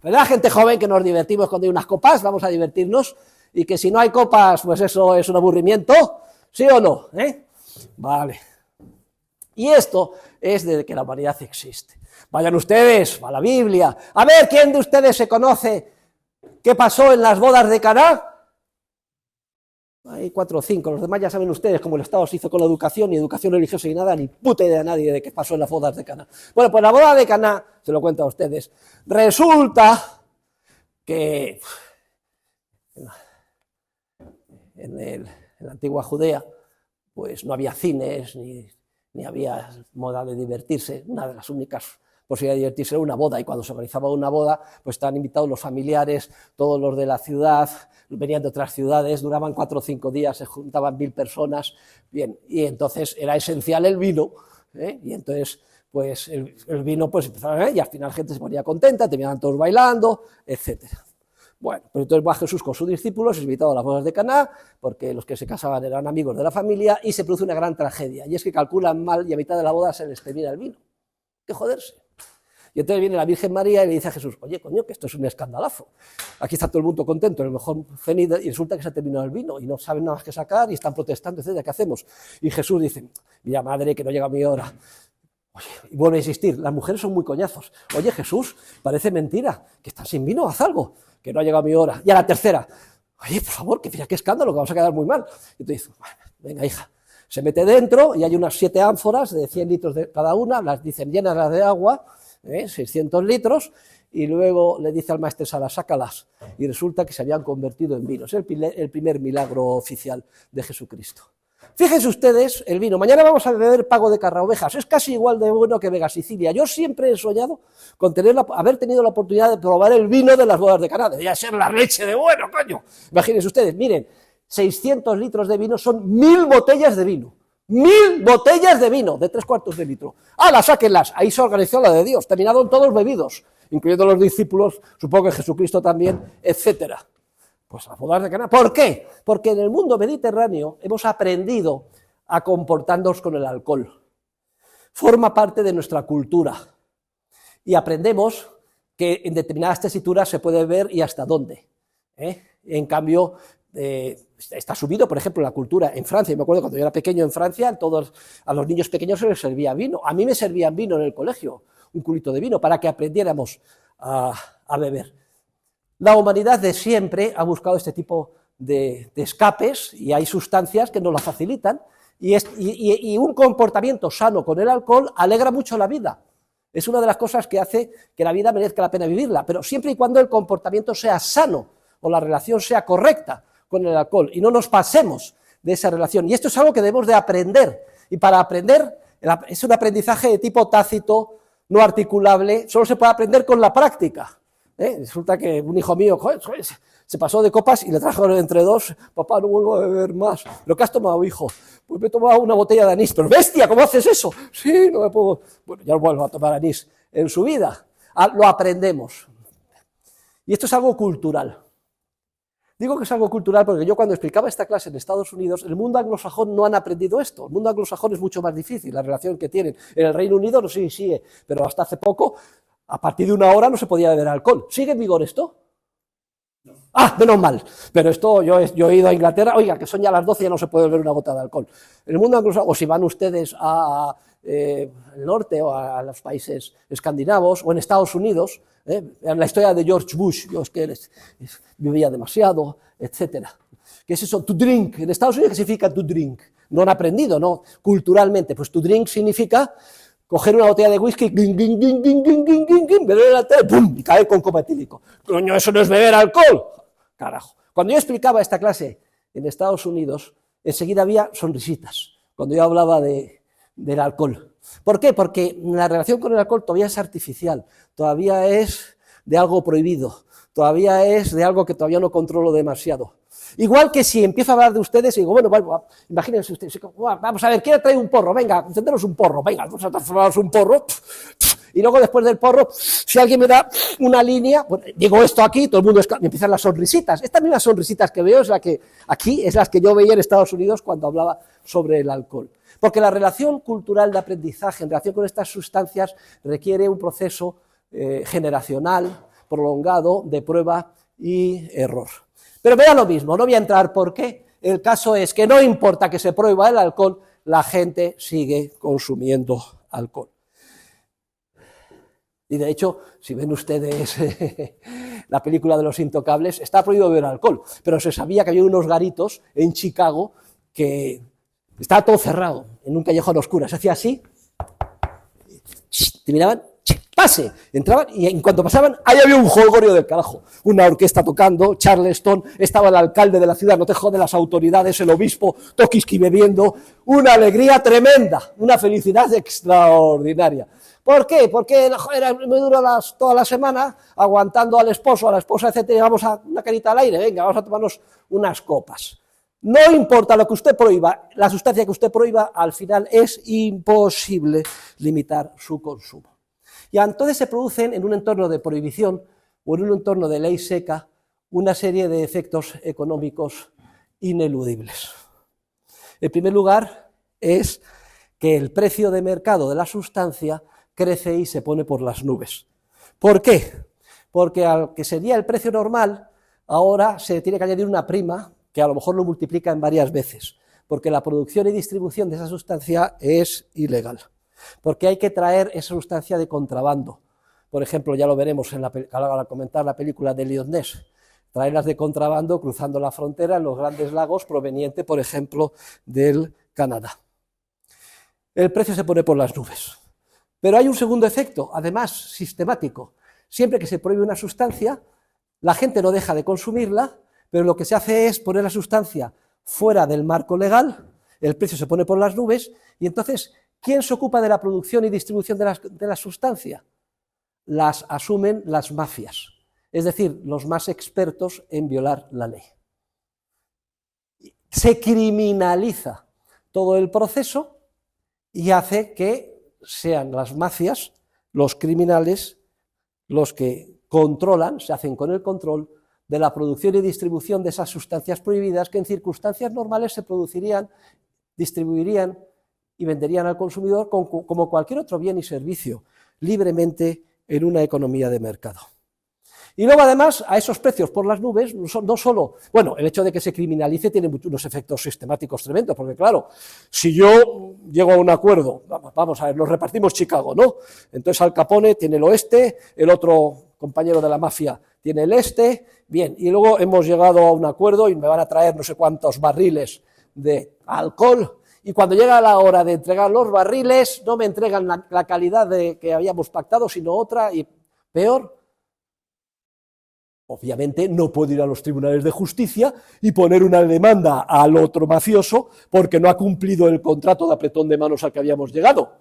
¿Verdad, gente joven, que nos divertimos cuando hay unas copas? Vamos a divertirnos. Y que si no hay copas, pues eso es un aburrimiento. ¿Sí o no? Vale. Y esto es desde que la humanidad existe. Vayan ustedes a la Biblia. A ver, ¿quién de ustedes se conoce qué pasó en las bodas de Caná? Hay 4 o 5, los demás ya saben ustedes cómo el Estado se hizo con la educación, ni educación religiosa ni nada, ni puta idea de nadie de qué pasó en las bodas de Caná. Bueno, pues la boda de Caná, se lo cuento a ustedes, resulta que en la antigua Judea pues no había cines, ni había moda de divertirse, una de las únicas posibilidades de divertirse era una boda, y cuando se organizaba una boda, pues estaban invitados los familiares, todos los de la ciudad, venían de otras ciudades, duraban 4 o 5 días, se juntaban 1000 personas, bien, y entonces era esencial el vino, y entonces pues el vino pues empezaba, y al final la gente se ponía contenta, terminaban todos bailando, etcétera. Bueno, pues entonces va Jesús con sus discípulos, es invitado a las bodas de Caná, porque los que se casaban eran amigos de la familia, y se produce una gran tragedia, y es que calculan mal y a mitad de la boda se les termina el vino. ¡Qué joderse! Y entonces viene la Virgen María y le dice a Jesús, oye, coño, que esto es un escandalazo. Aquí está todo el mundo contento, en el mejor cenit, y resulta que se ha terminado el vino, y no saben nada más que sacar, y están protestando, etcétera, ¿qué hacemos? Y Jesús dice, mira, madre, que no llega mi hora. Oye, y vuelve a insistir, las mujeres son muy coñazos. Oye, Jesús, parece mentira, que estás sin vino, haz algo, que no ha llegado mi hora. Y a la tercera, oye, por favor, que mira qué escándalo, que vamos a quedar muy mal. Y tú dices, bueno, venga, hija. Se mete dentro y hay unas 7 ánforas de 100 litros de cada una, las dicen llenas de agua, 600 litros, y luego le dice al maestresala, sácalas, y resulta que se habían convertido en vino. Es el primer milagro oficial de Jesucristo. Fíjense ustedes el vino, mañana vamos a beber Pago de Carraovejas, es casi igual de bueno que Vega Sicilia. Yo siempre he soñado con haber tenido la oportunidad de probar el vino de las bodas de Caná, debería ser la leche de bueno, coño. Imagínense ustedes, miren, 600 litros de vino son 1000 botellas de vino. 1000 botellas de vino, de 3/4 de litro. ¡Hala, sáquenlas! Ahí se organizó la de Dios, terminaron todos bebidos, incluyendo los discípulos, supongo que Jesucristo también, etcétera. Pues las bodas de Caná. ¿Por qué? Porque en el mundo mediterráneo hemos aprendido a comportarnos con el alcohol. Forma parte de nuestra cultura. Y aprendemos que en determinadas tesituras se puede ver y hasta dónde. En cambio, está subido, por ejemplo, la cultura en Francia. Me acuerdo cuando yo era pequeño en Francia, a los niños pequeños se les servía vino. A mí me servían vino en el colegio, un culito de vino, para que aprendiéramos a beber. La humanidad de siempre ha buscado este tipo de escapes, y hay sustancias que nos la facilitan, y un comportamiento sano con el alcohol alegra mucho la vida. Es una de las cosas que hace que la vida merezca la pena vivirla, pero siempre y cuando el comportamiento sea sano o la relación sea correcta con el alcohol y no nos pasemos de esa relación. Y esto es algo que debemos de aprender, y para aprender es un aprendizaje de tipo tácito, no articulable, solo se puede aprender con la práctica. Resulta que un hijo mío se pasó de copas y le trajo entre 2, papá, no vuelvo a beber más. ¿Lo que has tomado, hijo? Pues me he tomado una botella de anís. Pero bestia, ¿cómo haces eso? Sí, no me puedo. Bueno, ya no vuelvo a tomar anís en su vida. Lo aprendemos. Y esto es algo cultural. Digo que es algo cultural porque yo cuando explicaba esta clase en Estados Unidos, el mundo anglosajón no han aprendido esto. El mundo anglosajón es mucho más difícil, la relación que tienen. En el Reino Unido no sé si sigue, pero hasta hace poco, a partir de 1 hora no se podía beber alcohol. ¿Sigue en vigor esto? No. Ah, menos mal. Pero esto, yo he ido a Inglaterra, oiga, que son ya las 12 y ya no se puede beber una gota de alcohol. En el mundo anglosajón, o si van ustedes al norte o a los países escandinavos o en Estados Unidos, en la historia de George Bush, yo es que vivía demasiado, etcétera. ¿Qué es eso? To drink. En Estados Unidos, ¿qué significa to drink? No han aprendido, ¿no? Culturalmente, pues to drink significa coger una botella de whisky, beber la tele, ¡pum!, y caer con coma etílico. Coño, eso no es beber alcohol. Carajo. Cuando yo explicaba esta clase en Estados Unidos, enseguida había sonrisitas, cuando yo hablaba del alcohol. ¿Por qué? Porque la relación con el alcohol todavía es artificial, todavía es de algo prohibido, todavía es de algo que todavía no controlo demasiado. Igual que si empiezo a hablar de ustedes y digo, bueno, imagínense ustedes, vamos a ver, ¿quién trae un porro? Venga, encenderos un porro, venga, vamos a transformaros un porro, y luego después del porro, si alguien me da una línea, bueno, digo esto aquí, todo el mundo me empiezan las sonrisitas. Estas mismas sonrisitas que veo es la que aquí es las que yo veía en Estados Unidos cuando hablaba sobre el alcohol. Porque la relación cultural de aprendizaje en relación con estas sustancias requiere un proceso generacional, prolongado, de prueba y error. Pero me da lo mismo, no voy a entrar por qué. El caso es que no importa que se prohíba el alcohol, la gente sigue consumiendo alcohol. Y de hecho, si ven ustedes la película de Los Intocables, está prohibido beber alcohol, pero se sabía que había unos garitos en Chicago que estaba todo cerrado, en un callejón oscuro. Se hacía así, te miraban, pase, entraban y en cuanto pasaban, ahí había un jolgorio del carajo, una orquesta tocando, Charleston, estaba el alcalde de la ciudad, no te jode, las autoridades, el obispo, Tokiski bebiendo, una alegría tremenda, una felicidad extraordinaria. ¿Por qué? Porque era muy duro toda la semana, aguantando al esposo, a la esposa, etc. Vamos a una carita al aire, venga, vamos a tomarnos unas copas. No importa lo que usted prohíba, la sustancia que usted prohíba, al final es imposible limitar su consumo. Y entonces se producen en un entorno de prohibición o en un entorno de ley seca una serie de efectos económicos ineludibles. En primer lugar, es que el precio de mercado de la sustancia crece y se pone por las nubes. ¿Por qué? Porque al que sería el precio normal, ahora se tiene que añadir una prima que a lo mejor lo multiplica en varias veces, porque la producción y distribución de esa sustancia es ilegal, porque hay que traer esa sustancia de contrabando. Por ejemplo, ya lo veremos al comentar la película de Eliot Ness, traerlas de contrabando cruzando la frontera en los grandes lagos proveniente, por ejemplo, del Canadá. El precio se pone por las nubes. Pero hay un segundo efecto, además sistemático. Siempre que se prohíbe una sustancia, la gente no deja de consumirla, pero lo que se hace es poner la sustancia fuera del marco legal, el precio se pone por las nubes, y entonces, ¿quién se ocupa de la producción y distribución de la sustancia? Las asumen las mafias, es decir, los más expertos en violar la ley. Se criminaliza todo el proceso y hace que sean las mafias, los criminales, los que controlan, se hacen con el control de la producción y distribución de esas sustancias prohibidas que en circunstancias normales se producirían, distribuirían y venderían al consumidor como cualquier otro bien y servicio, libremente en una economía de mercado. Y luego, además, a esos precios por las nubes, no solo, bueno, el hecho de que se criminalice tiene unos efectos sistemáticos tremendos, porque claro, si yo llego a un acuerdo, vamos a ver, nos repartimos Chicago, ¿no? Entonces Al Capone tiene el oeste, el otro compañero de la mafia tiene el este, bien, y luego hemos llegado a un acuerdo y me van a traer no sé cuántos barriles de alcohol, y cuando llega la hora de entregar los barriles, no me entregan la calidad que habíamos pactado, sino otra y peor. Obviamente no puedo ir a los tribunales de justicia y poner una demanda al otro mafioso porque no ha cumplido el contrato de apretón de manos al que habíamos llegado.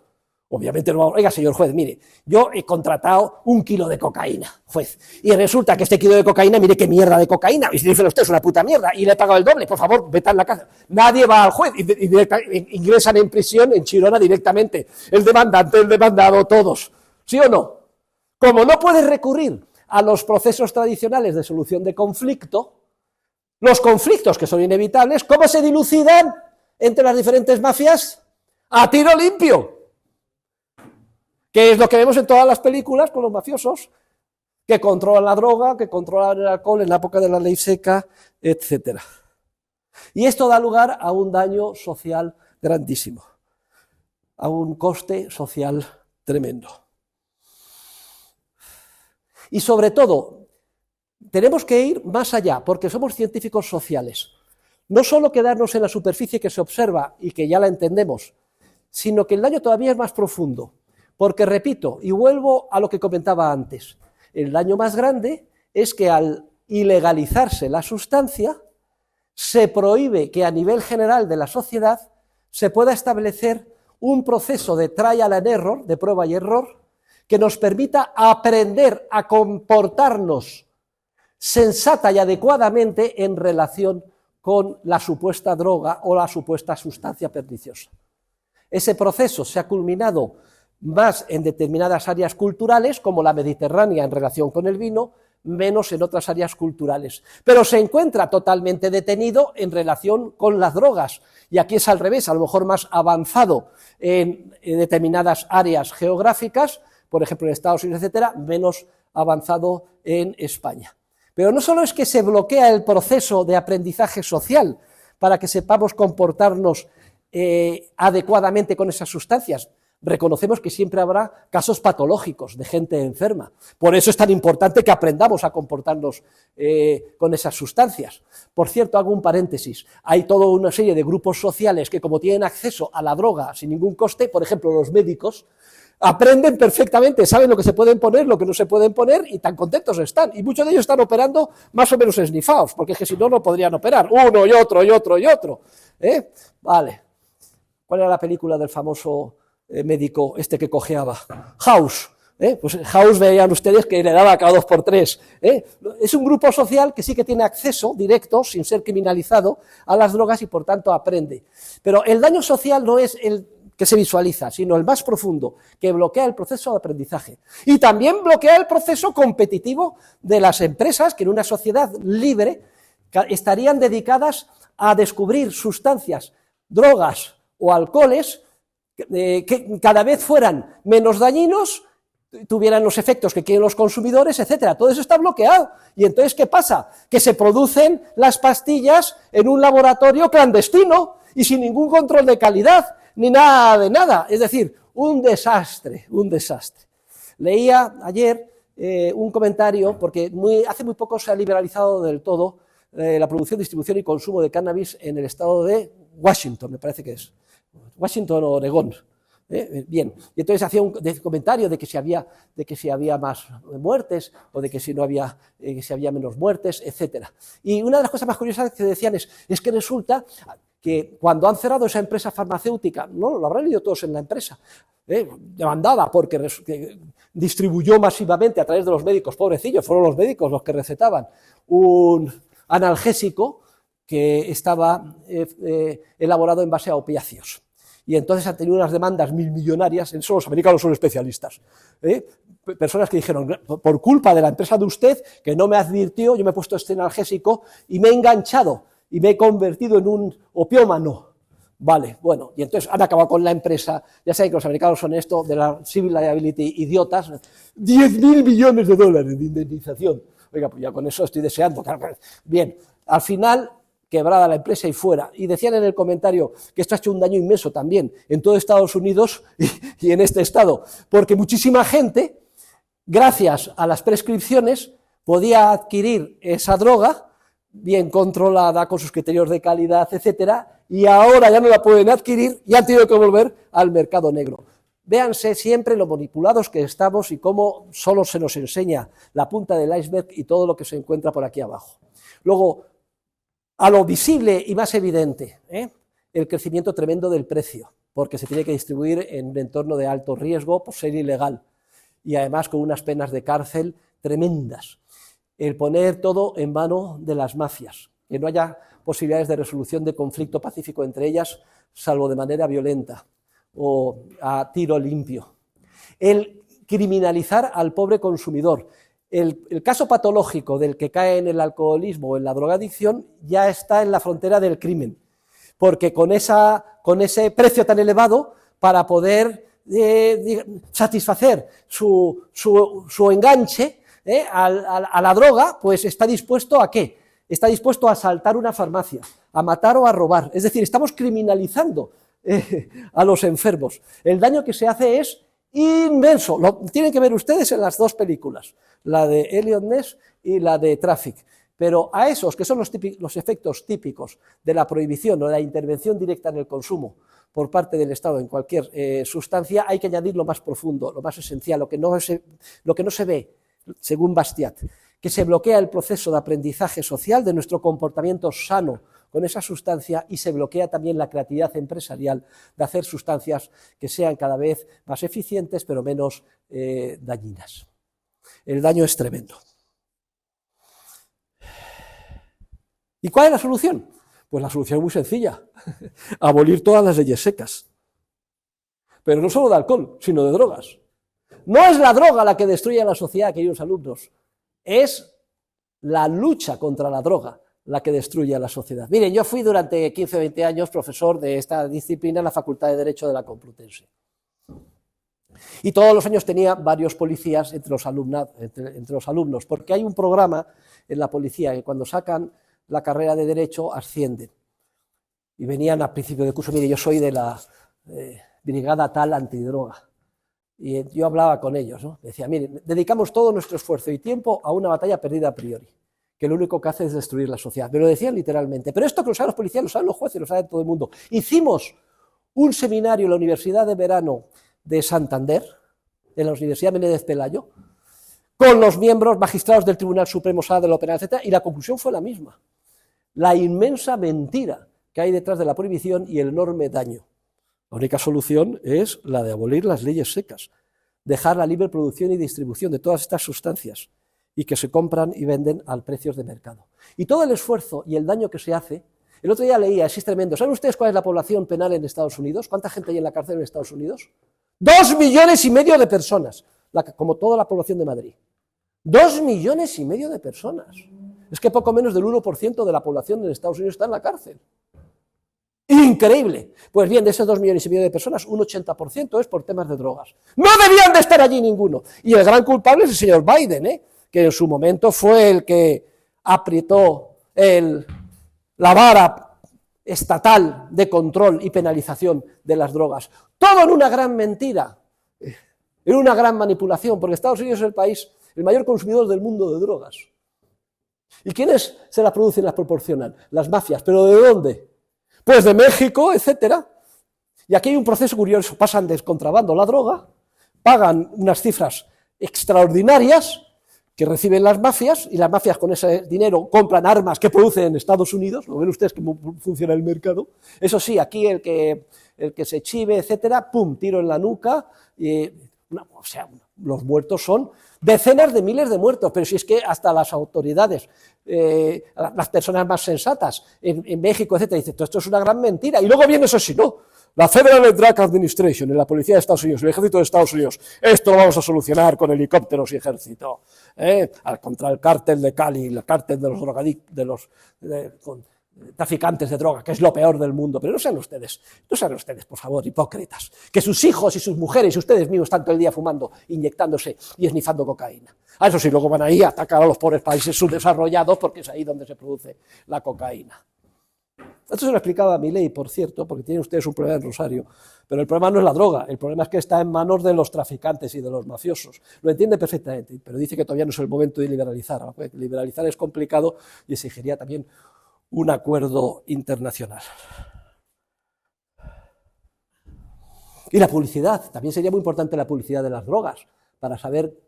Obviamente no vamos, oiga, señor juez, mire, yo he contratado 1 kilo de cocaína, juez, y resulta que este kilo de cocaína, mire qué mierda de cocaína, y si dice usted es una puta mierda, y le he pagado el doble, por favor, vete a la cárcel. Nadie va al juez, y ingresan en prisión, en Chirona directamente, el demandante, el demandado, todos, ¿sí o no? Como no puedes recurrir a los procesos tradicionales de solución de conflicto, los conflictos que son inevitables, ¿cómo se dilucidan entre las diferentes mafias? A tiro limpio, que es lo que vemos en todas las películas con los mafiosos, que controlan la droga, que controlan el alcohol en la época de la ley seca, etc. Y esto da lugar a un daño social grandísimo, a un coste social tremendo. Y sobre todo, tenemos que ir más allá, porque somos científicos sociales. No solo quedarnos en la superficie que se observa y que ya la entendemos, sino que el daño todavía es más profundo. Porque, repito, y vuelvo a lo que comentaba antes, el daño más grande es que al ilegalizarse la sustancia, se prohíbe que a nivel general de la sociedad se pueda establecer un proceso de trial and error, de prueba y error, que nos permita aprender a comportarnos sensata y adecuadamente en relación con la supuesta droga o la supuesta sustancia perniciosa. Ese proceso se ha culminado más en determinadas áreas culturales, como la mediterránea en relación con el vino, menos en otras áreas culturales. Pero se encuentra totalmente detenido en relación con las drogas. Y aquí es al revés, a lo mejor más avanzado en determinadas áreas geográficas, por ejemplo en Estados Unidos, etcétera, menos avanzado en España. Pero no solo es que se bloquea el proceso de aprendizaje social para que sepamos comportarnos adecuadamente con esas sustancias, reconocemos que siempre habrá casos patológicos de gente enferma. Por eso es tan importante que aprendamos a comportarnos con esas sustancias. Por cierto, hago un paréntesis, hay toda una serie de grupos sociales que, como tienen acceso a la droga sin ningún coste, por ejemplo los médicos, aprenden perfectamente, saben lo que se pueden poner, lo que no se pueden poner, y tan contentos están. Y muchos de ellos están operando más o menos esnifados, porque es que si no, no podrían operar. Uno y otro y otro y otro. Vale. ¿Cuál era la película del famoso médico este que cojeaba? House. Pues House, veían ustedes que le daba cada 2 por 3. Es un grupo social que sí que tiene acceso directo, sin ser criminalizado, a las drogas y por tanto aprende. Pero el daño social no es el que se visualiza, sino el más profundo, que bloquea el proceso de aprendizaje. Y también bloquea el proceso competitivo de las empresas que en una sociedad libre estarían dedicadas a descubrir sustancias, drogas o alcoholes que cada vez fueran menos dañinos, tuvieran los efectos que quieren los consumidores, etcétera. Todo eso está bloqueado. Y entonces, ¿qué pasa? Que se producen las pastillas en un laboratorio clandestino y sin ningún control de calidad, ni nada de nada. Es decir, un desastre, un desastre. Leía ayer un comentario, porque hace muy poco se ha liberalizado del todo la producción, distribución y consumo de cannabis en el estado de Washington, me parece que es. Washington o Oregón. Bien, y entonces hacía un comentario de que si había más muertes o de que si no había, si había menos muertes, etcétera. Y una de las cosas más curiosas que decían es que resulta que cuando han cerrado esa empresa farmacéutica, no lo habrán leído todos en la empresa, demandada porque distribuyó masivamente a través de los médicos, pobrecillos, fueron los médicos los que recetaban un analgésico que estaba elaborado en base a opiáceos. Y entonces han tenido unas demandas millonarias, en eso los americanos son especialistas. Personas que dijeron, por culpa de la empresa de usted, que no me advirtió, yo me he puesto este analgésico y me he enganchado y me he convertido en un opiómano. Vale, bueno, y entonces han acabado con la empresa, ya saben que los americanos son esto, de la civil liability idiotas, 10.000 millones de dólares de indemnización. Oiga, pues ya con eso estoy deseando. Bien, al final, quebrada la empresa y fuera. Y decían en el comentario que esto ha hecho un daño inmenso también en todo Estados Unidos y en este estado, porque muchísima gente, gracias a las prescripciones, podía adquirir esa droga, bien controlada, con sus criterios de calidad, etcétera, y ahora ya no la pueden adquirir y han tenido que volver al mercado negro. Véanse siempre lo manipulados que estamos y cómo solo se nos enseña la punta del iceberg y todo lo que se encuentra por aquí abajo. Luego, a lo visible y más evidente, el crecimiento tremendo del precio, porque se tiene que distribuir en un entorno de alto riesgo por ser ilegal y además con unas penas de cárcel tremendas. El poner todo en mano de las mafias, que no haya posibilidades de resolución de conflicto pacífico entre ellas, salvo de manera violenta o a tiro limpio. El criminalizar al pobre consumidor. El caso patológico del que cae en el alcoholismo o en la drogadicción ya está en la frontera del crimen, porque con ese precio tan elevado, para poder satisfacer su enganche a la droga, pues está dispuesto ¿a qué? Está dispuesto a asaltar una farmacia, a matar o a robar. Es decir, estamos criminalizando a los enfermos. El daño que se hace es inmenso. Lo tienen que ver ustedes en las dos películas, la de Eliot Ness y la de Traffic. Pero a esos, que son los efectos típicos de la prohibición o de la intervención directa en el consumo por parte del Estado en cualquier sustancia, hay que añadir lo más profundo, lo más esencial, lo que no se ve, según Bastiat, que se bloquea el proceso de aprendizaje social de nuestro comportamiento sano con esa sustancia y se bloquea también la creatividad empresarial de hacer sustancias que sean cada vez más eficientes pero menos dañinas. El daño es tremendo. ¿Y cuál es la solución? Pues la solución es muy sencilla, abolir todas las leyes secas. Pero no solo de alcohol, sino de drogas. No es la droga la que destruye a la sociedad, queridos alumnos, es la lucha contra la droga la que destruye a la sociedad. Miren, yo fui durante 15 o 20 años profesor de esta disciplina en la Facultad de Derecho de la Complutense. Y todos los años tenía varios policías entre los alumnos, porque hay un programa en la policía que cuando sacan la carrera de Derecho ascienden. Y venían al principio de curso, mire, yo soy de brigada tal antidroga. Y yo hablaba con ellos, ¿no? Decía, miren, dedicamos todo nuestro esfuerzo y tiempo a una batalla perdida a priori, que lo único que hace es destruir la sociedad. Me lo decían literalmente. Pero esto que lo saben los policías, lo saben los jueces, lo sabe todo el mundo. Hicimos un seminario en la Universidad de Verano de Santander, en la Universidad Menéndez Pelayo, con los miembros magistrados del Tribunal Supremo, Sala de lo Penal, etc., y la conclusión fue la misma. La inmensa mentira que hay detrás de la prohibición y el enorme daño. La única solución es la de abolir las leyes secas, dejar la libre producción y distribución de todas estas sustancias y que se compran y venden a precios de mercado. Y todo el esfuerzo y el daño que se hace, el otro día leía, es tremendo. ¿Saben ustedes cuál es la población penal en Estados Unidos? ¿Cuánta gente hay en la cárcel en Estados Unidos? 2,5 millones de personas, como toda la población de Madrid. 2,5 millones de personas. Es que poco menos del 1% de la población en Estados Unidos está en la cárcel. ¡Increíble! Pues bien, de esos 2,5 millones de personas, un 80% es por temas de drogas. ¡No debían de estar allí ninguno! Y el gran culpable es el señor Biden, que en su momento fue el que apretó la vara estatal de control y penalización de las drogas. Todo en una gran mentira, en una gran manipulación, porque Estados Unidos es el país, el mayor consumidor del mundo de drogas. ¿Y quiénes se las producen y las proporcionan? Las mafias. ¿Pero de dónde? Pues de México, etcétera. Y aquí hay un proceso curioso. Pasan de contrabando la droga, pagan unas cifras extraordinarias que reciben las mafias, y las mafias con ese dinero compran armas que producen en Estados Unidos. ¿Lo ven ustedes cómo funciona el mercado? Eso sí, aquí el que se chive, etcétera, pum, tiro en la nuca. O sea, los muertos son decenas de miles de muertos, pero si es que hasta las autoridades, las personas más sensatas en México, etcétera, dicen, esto es una gran mentira. Y luego viene eso sí, ¿no? La Federal Drug Administration, en la policía de Estados Unidos, el ejército de Estados Unidos, esto lo vamos a solucionar con helicópteros y ejército, contra el cártel de Cali, el cártel de los drogadictos, traficantes de droga, que es lo peor del mundo. Pero no sean ustedes, por favor, hipócritas, que sus hijos y sus mujeres y ustedes mismos están todo el día fumando, inyectándose y esnifando cocaína. A eso sí, luego van ahí a atacar a los pobres países subdesarrollados, porque es ahí donde se produce la cocaína. Esto se lo explicaba a Milei, por cierto, porque tienen ustedes un problema en Rosario, pero el problema no es la droga, el problema es que está en manos de los traficantes y de los mafiosos. Lo entiende perfectamente, pero dice que todavía no es el momento de liberalizar. Liberalizar es complicado y exigiría también un acuerdo internacional. Y la publicidad, también sería muy importante la publicidad de las drogas, para saber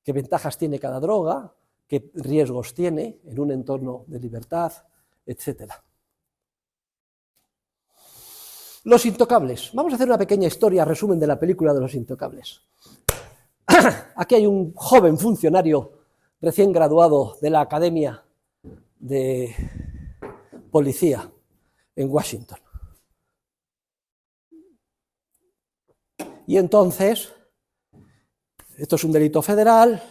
qué ventajas tiene cada droga, qué riesgos tiene en un entorno de libertad, etcétera. Los Intocables. Vamos a hacer una pequeña historia, resumen de la película de Los Intocables. Aquí hay un joven funcionario recién graduado de la Academia de Policía en Washington. Y entonces, esto es un delito federal,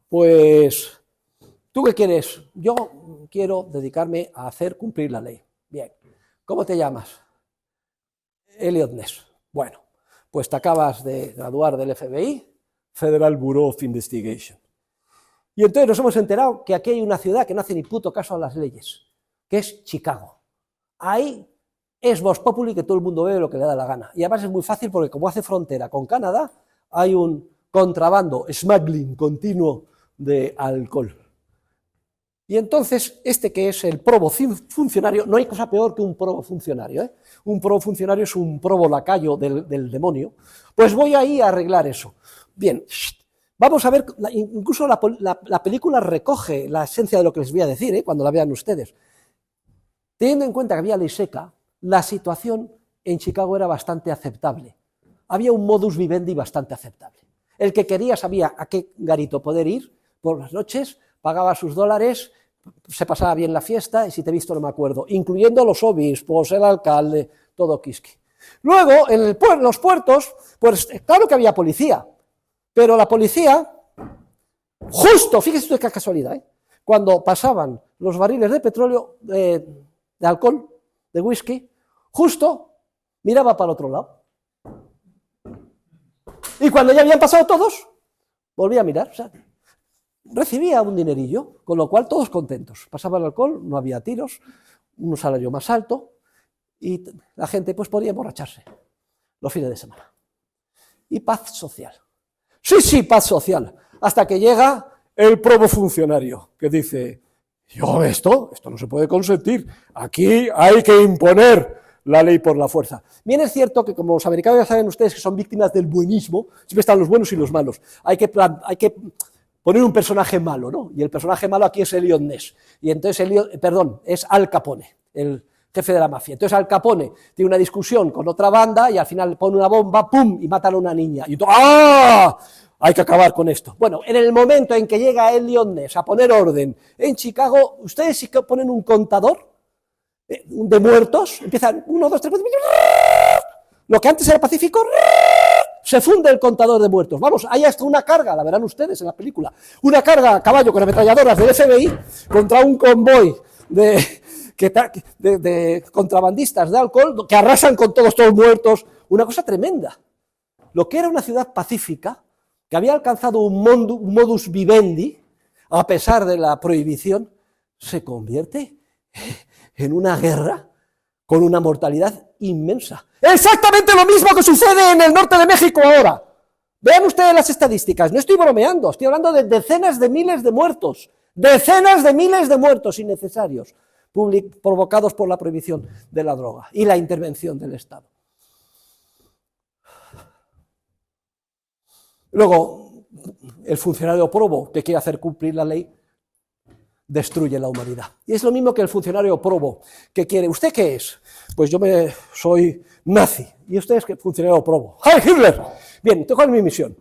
pues, ¿tú qué quieres? Yo quiero dedicarme a hacer cumplir la ley. Bien, ¿cómo te llamas? Elliot Ness. Bueno, pues te acabas de graduar del FBI, Federal Bureau of Investigation. Y entonces nos hemos enterado que aquí hay una ciudad que no hace ni puto caso a las leyes, que es Chicago. Ahí es vox populi, que todo el mundo ve lo que le da la gana. Y además es muy fácil porque como hace frontera con Canadá, hay un contrabando, smuggling continuo de alcohol. Y entonces, que es el probo funcionario, no hay cosa peor que un probo funcionario, ¿eh? Un probo funcionario es un probo lacayo del demonio. Pues voy ahí a arreglar eso. Bien, vamos a ver, incluso la película recoge la esencia de lo que les voy a decir, cuando la vean ustedes. Teniendo en cuenta que había ley seca, la situación en Chicago era bastante aceptable. Había un modus vivendi bastante aceptable. El que quería sabía a qué garito poder ir por las noches, pagaba sus $, se pasaba bien la fiesta, y si te he visto no me acuerdo, incluyendo los obispos, el alcalde, todo quisqui. Luego, en los puertos, pues claro que había policía, pero la policía, justo, fíjese usted qué casualidad, cuando pasaban los barriles de petróleo, de alcohol, de whisky, justo miraba para el otro lado. Y cuando ya habían pasado todos, volvía a mirar, o sea, recibía un dinerillo, con lo cual todos contentos. Pasaba el alcohol, no había tiros, un salario más alto, y la gente pues podía emborracharse. los fines de semana. Y paz social. Sí, sí, paz social. Hasta que llega el probofuncionario, que dice, esto no se puede consentir, aquí hay que imponer la ley por la fuerza. Bien es cierto que, como los americanos ya saben ustedes que son víctimas del buenismo, siempre están los buenos y los malos, hay que poner un personaje malo, ¿no? Y el personaje malo aquí es Eliot Ness, y entonces es Al Capone, el jefe de la mafia. Entonces Al Capone tiene una discusión con otra banda y al final pone una bomba, ¡pum!, y matan a una niña. Y entonces, ¡ah!, hay que acabar con esto. Bueno, en el momento en que llega Eliot Ness a poner orden en Chicago, ustedes sí que ponen un contador de muertos, empiezan 1, 2, 3, 4, lo que antes era pacífico, se funde el contador de muertos. Vamos, hay hasta una carga, la verán ustedes en la película, una carga a caballo con ametralladoras del FBI contra un convoy de contrabandistas de alcohol que arrasan con todos muertos, una cosa tremenda. Lo que era una ciudad pacífica, que había alcanzado un modus vivendi, a pesar de la prohibición, se convierte en una guerra con una mortalidad inmensa. Exactamente lo mismo que sucede en el norte de México ahora. Vean ustedes las estadísticas, no estoy bromeando, estoy hablando de decenas de miles de muertos innecesarios, provocados por la prohibición de la droga y la intervención del Estado. Luego, el funcionario probo que quiere hacer cumplir la ley destruye la humanidad. Y es lo mismo que el funcionario probo que quiere. ¿Usted qué es? Pues yo soy nazi. ¿Y usted es funcionario probo? ¡Heil Hitler! Bien, ¿cuál es mi misión?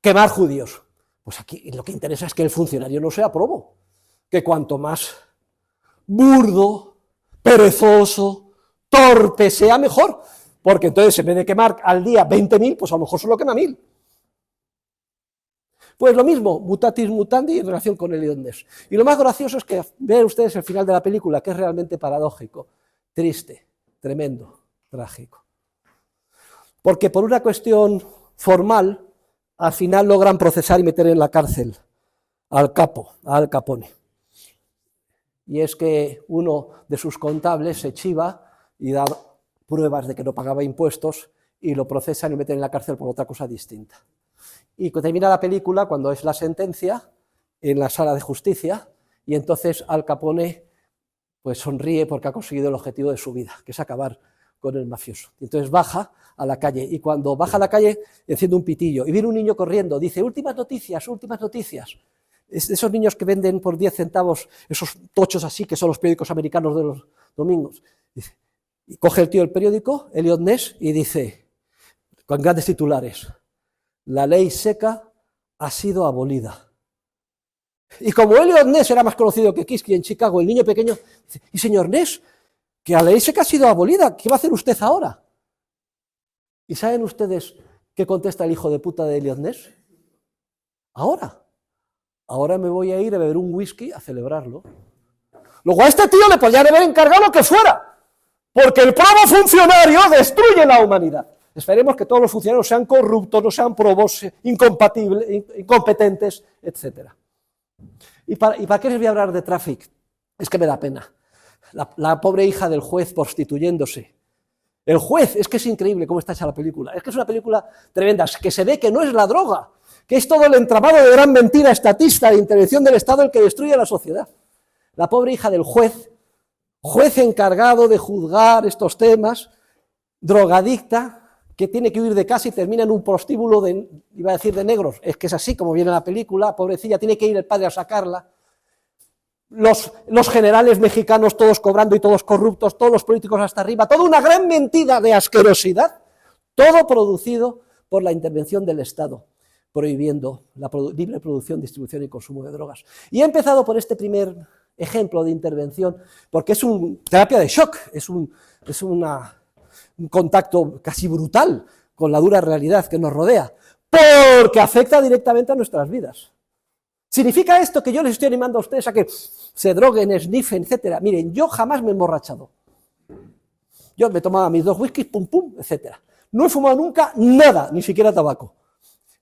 Quemar judíos. Pues aquí lo que interesa es que el funcionario no sea probo. Que cuanto más burdo, perezoso, torpe sea, mejor. Porque entonces, en vez de quemar al día 20.000, pues a lo mejor solo quema 1.000. Pues lo mismo, mutatis mutandi en relación con Eliot Ness. Y lo más gracioso es que vean ustedes el final de la película, que es realmente paradójico, triste, tremendo, trágico. Porque por una cuestión formal, al final logran procesar y meter en la cárcel al capo, a Al Capone. Y es que uno de sus contables se chiva y da pruebas de que no pagaba impuestos y lo procesan y meten en la cárcel por otra cosa distinta. Y termina la película cuando es la sentencia en la sala de justicia y entonces Al Capone pues sonríe porque ha conseguido el objetivo de su vida, que es acabar con el mafioso. Y entonces baja a la calle y cuando baja a la calle enciende un pitillo y viene un niño corriendo, dice últimas noticias, últimas noticias. Es de esos niños que venden por 10 centavos esos tochos así que son los periódicos americanos de los domingos. Dice, y coge el tío el periódico, Eliot Ness, y dice con grandes titulares: la ley seca ha sido abolida. Y como Eliot Ness era más conocido que Kiski en Chicago, el niño pequeño dice, y señor Ness, que la ley seca ha sido abolida, ¿qué va a hacer usted ahora? ¿Y saben ustedes qué contesta el hijo de puta de Eliot Ness? Ahora me voy a ir a beber un whisky a celebrarlo. Luego a este tío le podrían haber encargado lo que fuera, porque el probo funcionario destruye la humanidad. Esperemos que todos los funcionarios sean corruptos, no sean probos, incompatibles, incompetentes, etc. ¿Y para qué les voy a hablar de Traffic? Es que me da pena. La pobre hija del juez prostituyéndose. El juez, es que es increíble cómo está hecha la película. Es que es una película tremenda, que se ve que no es la droga, que es todo el entramado de gran mentira estatista de intervención del Estado el que destruye a la sociedad. La pobre hija del juez encargado de juzgar estos temas, drogadicta, que tiene que huir de casa y termina en un prostíbulo iba a decir de negros, es que es así como viene la película, pobrecilla, tiene que ir el padre a sacarla. Los generales mexicanos todos cobrando y todos corruptos, todos los políticos hasta arriba, toda una gran mentira de asquerosidad, todo producido por la intervención del Estado, prohibiendo la libre producción, distribución y consumo de drogas. Y he empezado por este primer ejemplo de intervención, porque es una terapia de shock, es un contacto casi brutal con la dura realidad que nos rodea, porque afecta directamente a nuestras vidas. ¿Significa esto que yo les estoy animando a ustedes a que se droguen, sniffen, etcétera? Miren, yo jamás me he emborrachado. Yo me tomaba mis 2 whiskies, pum, pum, etcétera. No he fumado nunca nada, ni siquiera tabaco.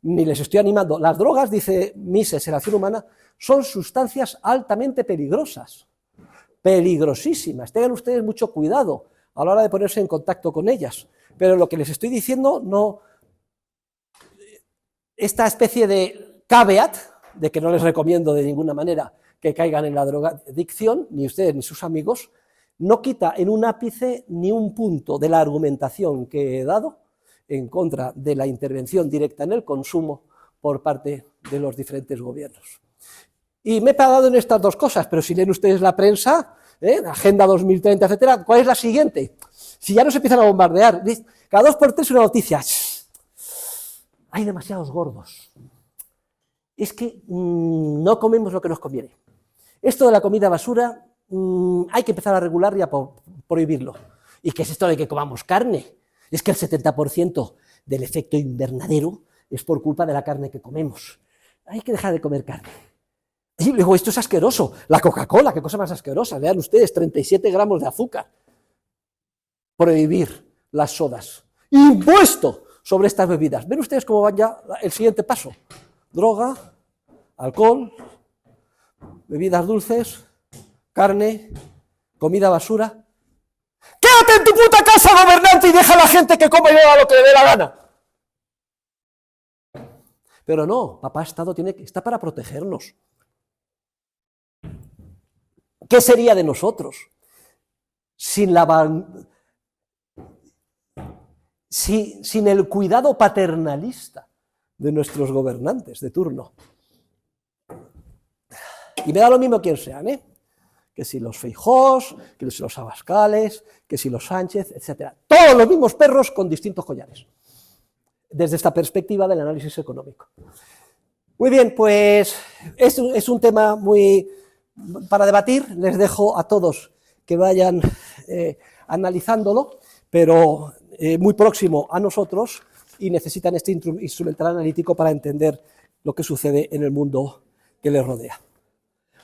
Ni les estoy animando. Las drogas, dice Mises en la acción humana, son sustancias altamente peligrosas. Peligrosísimas. Tengan ustedes mucho cuidado a la hora de ponerse en contacto con ellas, Pero lo que les estoy diciendo no... Esta especie de caveat, de que no les recomiendo de ninguna manera que caigan en la drogadicción, ni ustedes ni sus amigos, no quita en un ápice ni un punto de la argumentación que he dado en contra de la intervención directa en el consumo por parte de los diferentes gobiernos. Y me he pagado en estas dos cosas, pero si leen ustedes la prensa, Agenda 2030, etcétera, ¿cuál es la siguiente? Si ya nos empiezan a bombardear, cada 2 por 3 una noticia, hay demasiados gordos, es que no comemos lo que nos conviene. Esto de la comida basura hay que empezar a regular y a prohibirlo. ¿Y qué es esto de que comamos carne? Es que el 70% del efecto invernadero es por culpa de la carne que comemos. Hay que dejar de comer carne. Y luego, esto es asqueroso. La Coca-Cola, qué cosa más asquerosa. Vean ustedes, 37 gramos de azúcar. Prohibir las sodas. Impuesto sobre estas bebidas. ¿Ven ustedes cómo va ya el siguiente paso? Droga, alcohol, bebidas dulces, carne, comida basura. ¡Quédate en tu puta casa, gobernante, y deja a la gente que coma y haga lo que le dé la gana! Pero no, papá Estado está para protegernos. ¿Qué sería de nosotros sin el cuidado paternalista de nuestros gobernantes de turno? Y me da lo mismo quién sean, que si los Feijóos, que si los Abascales, que si los Sánchez, etc. Todos los mismos perros con distintos collares, desde esta perspectiva del análisis económico. Muy bien, pues es un tema muy para debatir. Les dejo a todos que vayan analizándolo, pero muy próximo a nosotros, y necesitan este instrumental analítico para entender lo que sucede en el mundo que les rodea.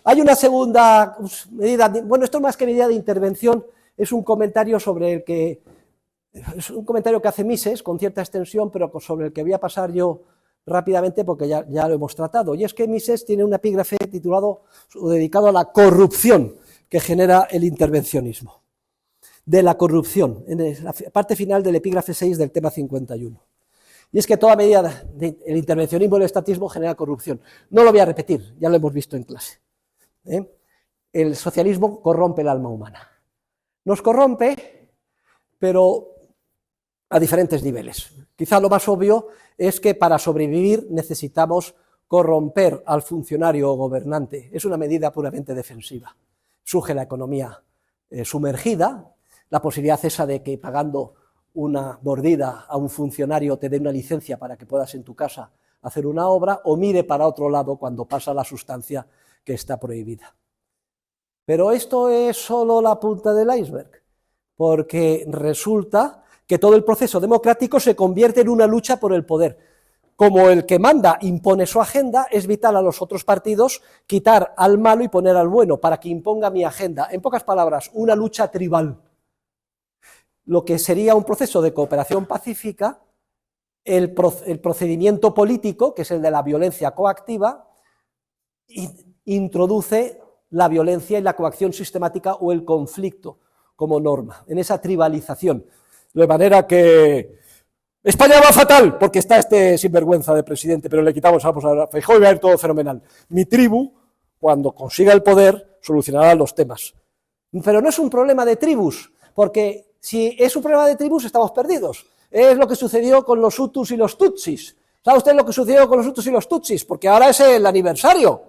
Hay una segunda medida, bueno, esto más que medida de intervención, es un comentario es un comentario que hace Mises con cierta extensión, pero sobre el que voy a pasar yo rápidamente porque ya lo hemos tratado. Y es que Mises tiene un epígrafe dedicado a la corrupción que genera el intervencionismo. De la corrupción, en la parte final del epígrafe 6 del tema 51. Y es que toda medida del intervencionismo y el estatismo genera corrupción. No lo voy a repetir, ya lo hemos visto en clase. El socialismo corrompe el alma humana. Nos corrompe, pero a diferentes niveles. Quizá lo más obvio es que para sobrevivir necesitamos corromper al funcionario o gobernante. Es una medida puramente defensiva. Surge la economía sumergida, la posibilidad esa de que pagando una mordida a un funcionario te dé una licencia para que puedas en tu casa hacer una obra, o mire para otro lado cuando pasa la sustancia que está prohibida. Pero esto es solo la punta del iceberg, porque resulta que todo el proceso democrático se convierte en una lucha por el poder. Como el que manda impone su agenda, es vital a los otros partidos quitar al malo y poner al bueno, para que imponga mi agenda. En pocas palabras, una lucha tribal. Lo que sería un proceso de cooperación pacífica, el procedimiento político, que es el de la violencia coactiva, introduce la violencia y la coacción sistemática o el conflicto como norma, en esa tribalización. De manera que España va fatal porque está este sinvergüenza de presidente, pero le quitamos a Feijóo y va a ir todo fenomenal. Mi tribu, cuando consiga el poder, solucionará los temas. Pero no es un problema de tribus, porque si es un problema de tribus estamos perdidos. Es lo que sucedió con los Hutus y los Tutsis. ¿Sabe usted lo que sucedió con los Hutus y los Tutsis? Porque ahora es el aniversario,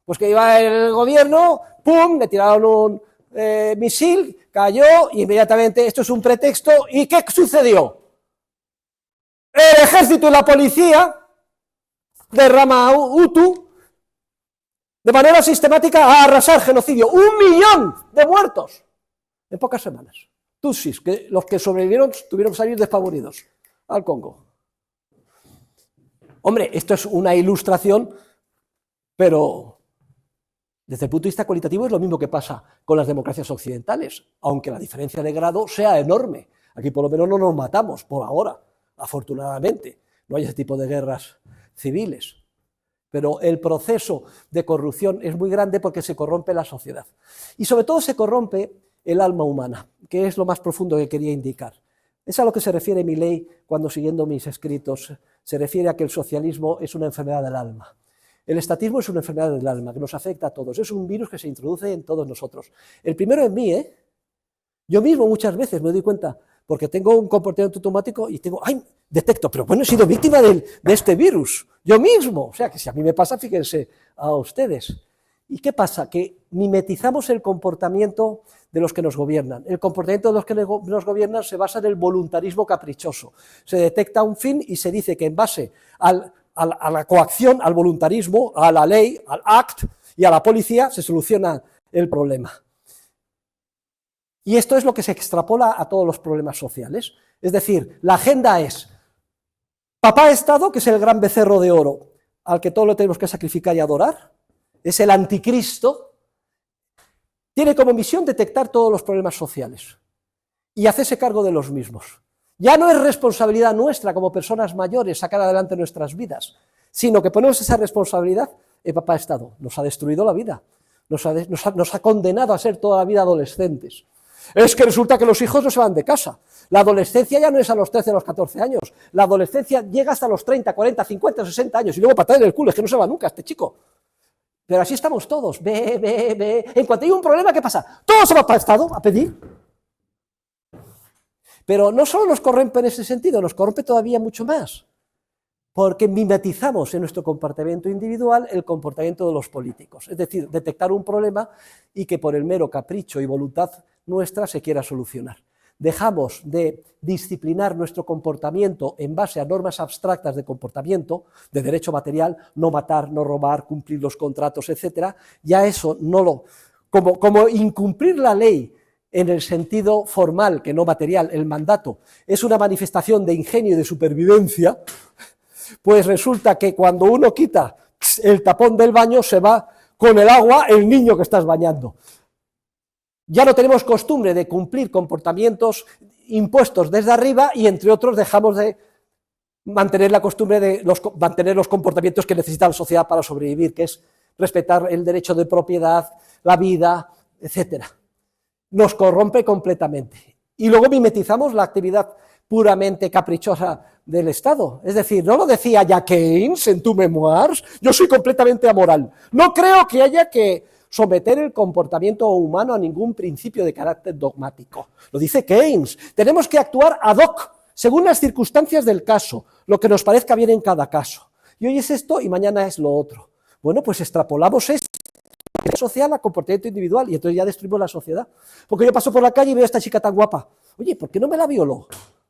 Pues que iba el gobierno, ¡pum!, le tiraron un misil, cayó, y inmediatamente esto es un pretexto. ¿Y qué sucedió? El ejército y la policía de rama Hutu, de manera sistemática, a arrasar, genocidio. 1 millón de muertos en pocas semanas. Tutsis, que los que sobrevivieron tuvieron que salir despavoridos al Congo. Hombre, esto es una ilustración, pero desde el punto de vista cualitativo es lo mismo que pasa con las democracias occidentales, aunque la diferencia de grado sea enorme. Aquí por lo menos no nos matamos, por ahora, afortunadamente. No hay ese tipo de guerras civiles. Pero el proceso de corrupción es muy grande porque se corrompe la sociedad. Y sobre todo se corrompe el alma humana, que es lo más profundo que quería indicar. Es a lo que se refiere Milei cuando, siguiendo mis escritos, se refiere a que el socialismo es una enfermedad del alma. El estatismo es una enfermedad del alma que nos afecta a todos. Es un virus que se introduce en todos nosotros. El primero en mí, ¿eh? Yo mismo muchas veces me doy cuenta, porque tengo un comportamiento automático y tengo, ¡ay! Detecto, pero bueno, he sido víctima de este virus, yo mismo. O sea, que si a mí me pasa, fíjense a ustedes. ¿Y qué pasa? Que mimetizamos el comportamiento de los que nos gobiernan. El comportamiento de los que nos gobiernan se basa en el voluntarismo caprichoso. Se detecta un fin y se dice que en base a la coacción, al voluntarismo, a la ley, al act y a la policía, se soluciona el problema. Y esto es lo que se extrapola a todos los problemas sociales. Es decir, la agenda es papá Estado, que es el gran becerro de oro, al que todo lo tenemos que sacrificar y adorar, es el anticristo, tiene como misión detectar todos los problemas sociales y hacerse cargo de los mismos. Ya no es responsabilidad nuestra como personas mayores sacar adelante nuestras vidas, sino que ponemos esa responsabilidad en papá Estado. Nos ha destruido la vida, nos ha condenado a ser toda la vida adolescentes. Es que resulta que los hijos no se van de casa. La adolescencia ya no es a los 13, a los 14 años. La adolescencia llega hasta los 30, 40, 50, 60 años y luego patada en el culo, es que no se va nunca este chico. Pero así estamos todos, ve. En cuanto hay un problema, ¿qué pasa? Todos se van para el Estado a pedir. Pero no solo nos corrompe en ese sentido, nos corrompe todavía mucho más. Porque mimetizamos en nuestro comportamiento individual el comportamiento de los políticos. Es decir, detectar un problema y que por el mero capricho y voluntad nuestra se quiera solucionar. Dejamos de disciplinar nuestro comportamiento en base a normas abstractas de comportamiento, de derecho material, no matar, no robar, cumplir los contratos, etc. Ya eso no lo... Como incumplir la ley en el sentido formal, que no material, el mandato, es una manifestación de ingenio y de supervivencia, pues resulta que cuando uno quita el tapón del baño se va con el agua el niño que estás bañando. Ya no tenemos costumbre de cumplir comportamientos impuestos desde arriba y, entre otros, dejamos de mantener la costumbre de mantener los comportamientos que necesita la sociedad para sobrevivir, que es respetar el derecho de propiedad, la vida, etc. Nos corrompe completamente. Y luego mimetizamos la actividad puramente caprichosa del Estado. Es decir, no lo decía ya Keynes en tu memoirs, yo soy completamente amoral. No creo que haya que someter el comportamiento humano a ningún principio de carácter dogmático. Lo dice Keynes. Tenemos que actuar ad hoc, según las circunstancias del caso, lo que nos parezca bien en cada caso. Y hoy es esto y mañana es lo otro. Bueno, pues extrapolamos esto social a comportamiento individual y entonces ya destruimos la sociedad. Porque yo paso por la calle y veo a esta chica tan guapa. Oye, ¿por qué no me la violó?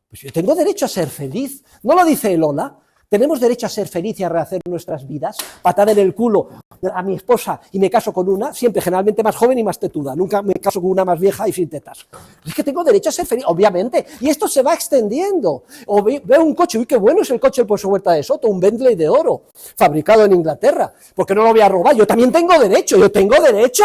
Pues yo tengo derecho a ser feliz. ¿No lo dice Elola? Tenemos derecho a ser feliz y a rehacer nuestras vidas. Patada en el culo a mi esposa y me caso con una, siempre generalmente más joven y más tetuda. Nunca me caso con una más vieja y sin tetas. Es que tengo derecho a ser feliz, obviamente. Y esto se va extendiendo. O veo un coche, uy, qué bueno es el coche del Pueblo Huerta de Soto, un Bentley de oro, fabricado en Inglaterra. ¿Por qué no lo voy a robar? Yo también tengo derecho, yo tengo derecho.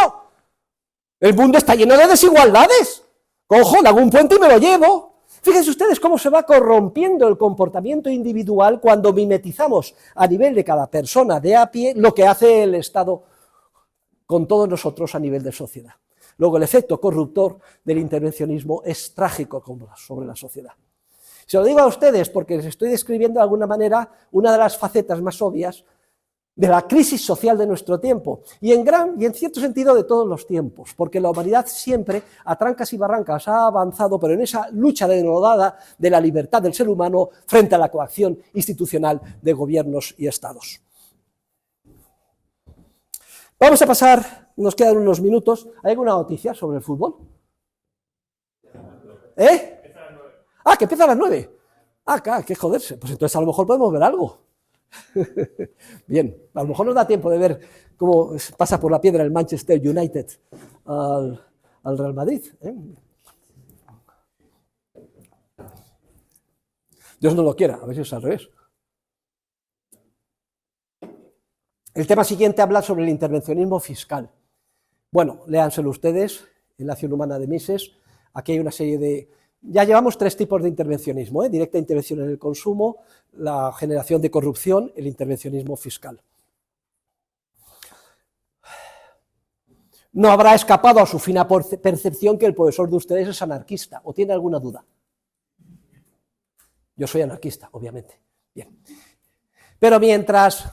El mundo está lleno de desigualdades. Cojo, le hago un puente y me lo llevo. Fíjense ustedes cómo se va corrompiendo el comportamiento individual cuando mimetizamos a nivel de cada persona de a pie lo que hace el Estado con todos nosotros a nivel de sociedad. Luego el efecto corruptor del intervencionismo es trágico sobre la sociedad. Se lo digo a ustedes porque les estoy describiendo de alguna manera una de las facetas más obvias de la crisis social de nuestro tiempo y en cierto sentido de todos los tiempos, porque la humanidad siempre a trancas y barrancas ha avanzado, pero en esa lucha denodada de la libertad del ser humano frente a la coacción institucional de gobiernos y estados. Vamos a pasar, nos quedan unos minutos. ¿Hay alguna noticia sobre el fútbol? Ah, que empieza a las 9. Ah, claro, que joderse. Pues entonces a lo mejor podemos ver algo. Bien, a lo mejor nos da tiempo de ver cómo pasa por la piedra el Manchester United al Real Madrid. Dios no lo quiera, a ver si es al revés. El tema siguiente habla sobre el intervencionismo fiscal. Bueno, léanselo ustedes en La acción humana de Mises. Aquí hay una serie de... Ya llevamos 3 tipos de intervencionismo, directa intervención en el consumo, la generación de corrupción, el intervencionismo fiscal. No habrá escapado a su fina percepción que el profesor de ustedes es anarquista, ¿o tiene alguna duda? Yo soy anarquista, obviamente. Bien. Pero mientras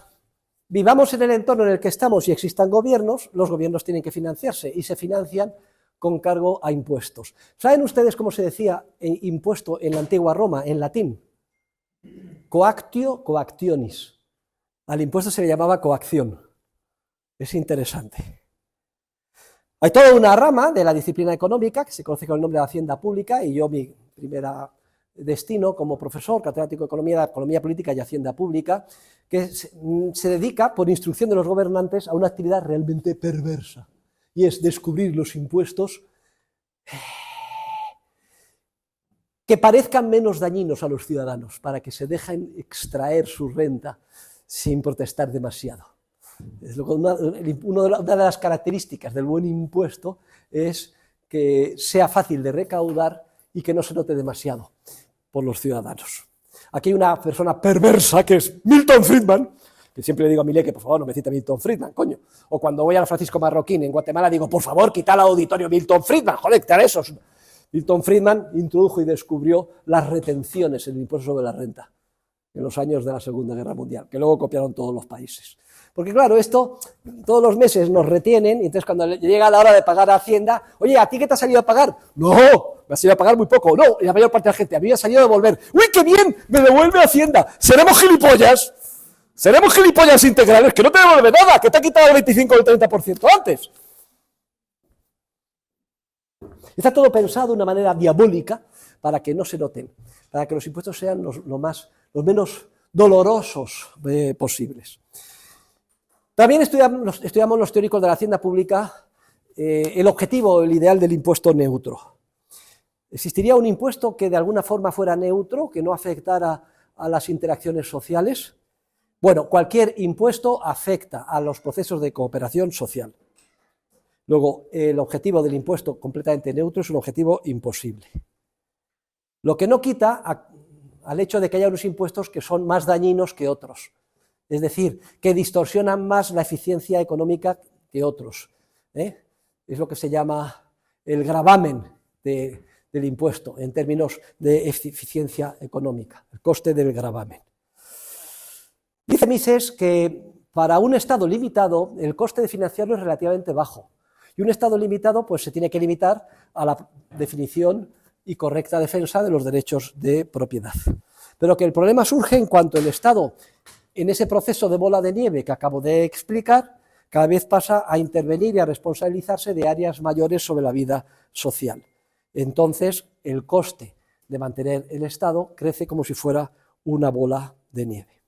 vivamos en el entorno en el que estamos y existan gobiernos, los gobiernos tienen que financiarse y se financian con cargo a impuestos. ¿Saben ustedes cómo se decía impuesto en la antigua Roma, en latín? Coactio coactionis. Al impuesto se le llamaba coacción. Es interesante. Hay toda una rama de la disciplina económica que se conoce con el nombre de Hacienda Pública, y yo mi primera destino como profesor catedrático de Economía Política y Hacienda Pública, que se dedica, por instrucción de los gobernantes, a una actividad realmente perversa, y es descubrir los impuestos que parezcan menos dañinos a los ciudadanos, para que se dejen extraer su renta sin protestar demasiado. Una de las características del buen impuesto es que sea fácil de recaudar y que no se note demasiado por los ciudadanos. Aquí hay una persona perversa que es Milton Friedman, que siempre le digo a Milei que por favor no me cite a Milton Friedman, coño. O cuando voy a Francisco Marroquín en Guatemala digo, por favor, quita al auditorio Milton Friedman, joder, quitar esos. Milton Friedman introdujo y descubrió las retenciones en el impuesto sobre la renta en los años de la Segunda Guerra Mundial, que luego copiaron todos los países. Porque claro, esto todos los meses nos retienen, y entonces cuando llega la hora de pagar a Hacienda, oye, ¿a ti qué te ha salido a pagar? No, me ha salido a pagar muy poco. No, la mayor parte de la gente, a mí me ha salido a devolver. ¡Uy, qué bien! Me devuelve Hacienda. ¿Seremos gilipollas? ¿Seremos gilipollas integrales? Que no te devuelve nada, que te ha quitado el 25 o el 30% antes. Está todo pensado de una manera diabólica para que no se noten, para que los impuestos sean los menos dolorosos posibles. También estudiamos los teóricos de la Hacienda Pública el objetivo, el ideal del impuesto neutro. ¿Existiría un impuesto que de alguna forma fuera neutro, que no afectara a las interacciones sociales? Bueno, cualquier impuesto afecta a los procesos de cooperación social. Luego, el objetivo del impuesto completamente neutro es un objetivo imposible. Lo que no quita al hecho de que haya unos impuestos que son más dañinos que otros. Es decir, que distorsionan más la eficiencia económica que otros. Es lo que se llama el gravamen del impuesto en términos de eficiencia económica, el coste del gravamen. Dice Mises que para un Estado limitado el coste de financiarlo es relativamente bajo, y un Estado limitado pues se tiene que limitar a la definición y correcta defensa de los derechos de propiedad. Pero que el problema surge en cuanto el Estado, en ese proceso de bola de nieve que acabo de explicar, cada vez pasa a intervenir y a responsabilizarse de áreas mayores sobre la vida social. Entonces, el coste de mantener el Estado crece como si fuera una bola de nieve.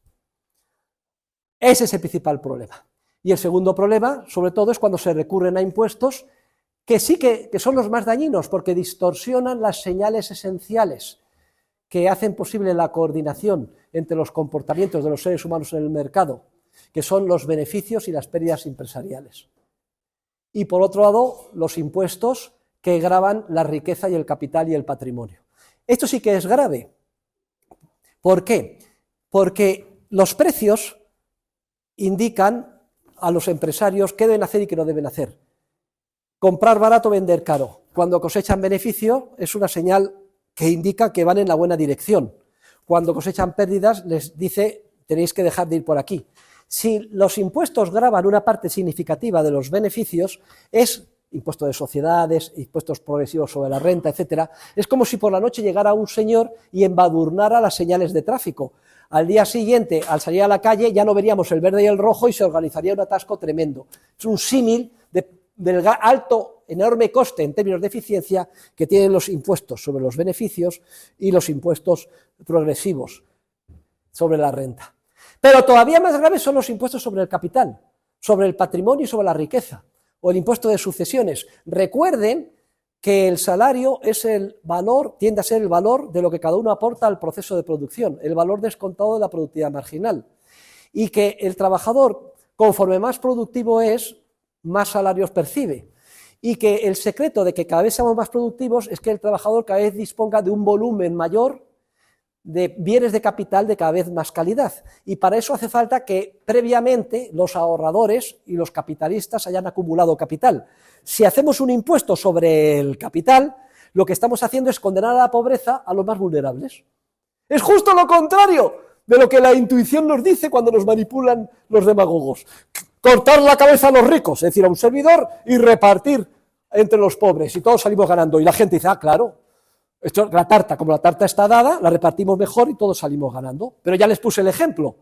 Ese es el principal problema. Y el segundo problema, sobre todo, es cuando se recurren a impuestos que sí que son los más dañinos, porque distorsionan las señales esenciales que hacen posible la coordinación entre los comportamientos de los seres humanos en el mercado, que son los beneficios y las pérdidas empresariales. Y por otro lado, los impuestos que gravan la riqueza y el capital y el patrimonio. Esto sí que es grave. ¿Por qué? Porque los precios indican a los empresarios qué deben hacer y qué no deben hacer. Comprar barato, vender caro. Cuando cosechan beneficio es una señal que indica que van en la buena dirección. Cuando cosechan pérdidas les dice tenéis que dejar de ir por aquí. Si los impuestos gravan una parte significativa de los beneficios, es impuesto de sociedades, impuestos progresivos sobre la renta, etcétera, es como si por la noche llegara un señor y embadurnara las señales de tráfico. Al día siguiente, al salir a la calle, ya no veríamos el verde y el rojo y se organizaría un atasco tremendo. Es un símil del alto, enorme coste en términos de eficiencia que tienen los impuestos sobre los beneficios y los impuestos progresivos sobre la renta. Pero todavía más graves son los impuestos sobre el capital, sobre el patrimonio y sobre la riqueza, o el impuesto de sucesiones. Recuerden que el salario es el valor, tiende a ser el valor de lo que cada uno aporta al proceso de producción, el valor descontado de la productividad marginal, y que el trabajador, conforme más productivo es, más salarios percibe, y que el secreto de que cada vez seamos más productivos es que el trabajador cada vez disponga de un volumen mayor de bienes de capital de cada vez más calidad, y para eso hace falta que previamente los ahorradores y los capitalistas hayan acumulado capital. Si hacemos un impuesto sobre el capital, lo que estamos haciendo es condenar a la pobreza a los más vulnerables. Es justo lo contrario de lo que la intuición nos dice cuando nos manipulan los demagogos. Cortar la cabeza a los ricos, es decir, a un servidor, y repartir entre los pobres, y todos salimos ganando. Y la gente dice, ah, claro, esto, la tarta, como la tarta está dada, la repartimos mejor y todos salimos ganando. Pero ya les puse el ejemplo.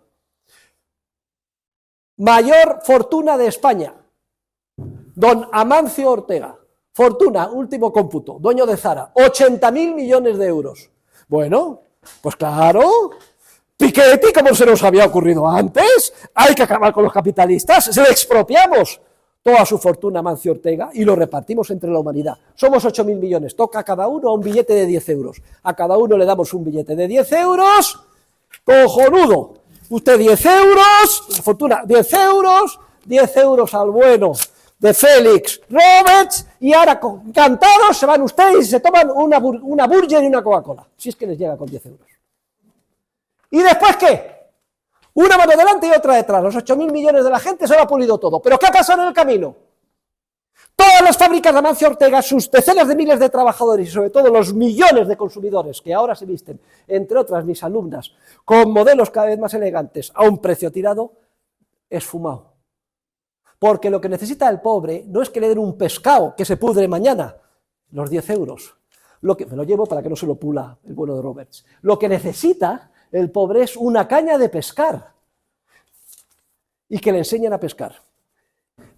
Mayor fortuna de España, don Amancio Ortega. Fortuna, último cómputo, dueño de Zara, 80.000 millones de euros. Bueno, pues claro, Piketty, como se nos había ocurrido antes, hay que acabar con los capitalistas, se le expropiamos toda su fortuna a Amancio Ortega y lo repartimos entre la humanidad. Somos 8.000 millones, toca a cada uno un billete de 10 euros. A cada uno le damos un billete de 10 euros, cojonudo. Usted 10 euros, fortuna, 10 euros al bueno de Félix Roberts, y ahora encantados se van ustedes y se toman una Burger y una Coca-Cola, si es que les llega con 10 euros. ¿Y después qué? Una mano delante y otra detrás. Los 8.000 millones de la gente se lo ha pulido todo. ¿Pero qué ha pasado en el camino? Todas las fábricas de Amancio Ortega, sus decenas de miles de trabajadores y sobre todo los millones de consumidores que ahora se visten, entre otras mis alumnas, con modelos cada vez más elegantes a un precio tirado, esfumado. Porque lo que necesita el pobre no es que le den un pescado que se pudre mañana, los 10 euros. Me lo llevo para que no se lo pula el bueno de Roberts. Lo que necesita el pobre es una caña de pescar y que le enseñen a pescar.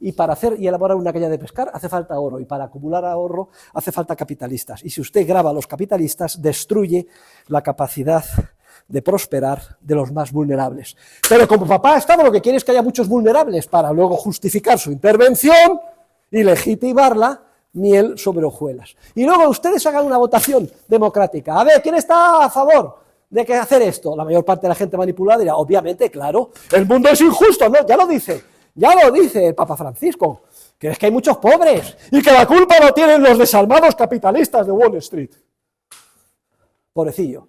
Y para hacer y elaborar una caña de pescar hace falta oro, y para acumular ahorro hace falta capitalistas. Y si usted graba a los capitalistas, destruye la capacidad de prosperar de los más vulnerables. Pero como papá Estado lo que quiere es que haya muchos vulnerables para luego justificar su intervención y legitimarla, miel sobre hojuelas. Y luego ustedes hagan una votación democrática. A ver, ¿quién está a favor de que hacer esto? La mayor parte de la gente manipulada dirá, obviamente, claro, el mundo es injusto, ¿no? Ya lo dice el Papa Francisco, que es que hay muchos pobres y que la culpa no tienen los desalmados capitalistas de Wall Street. Pobrecillo.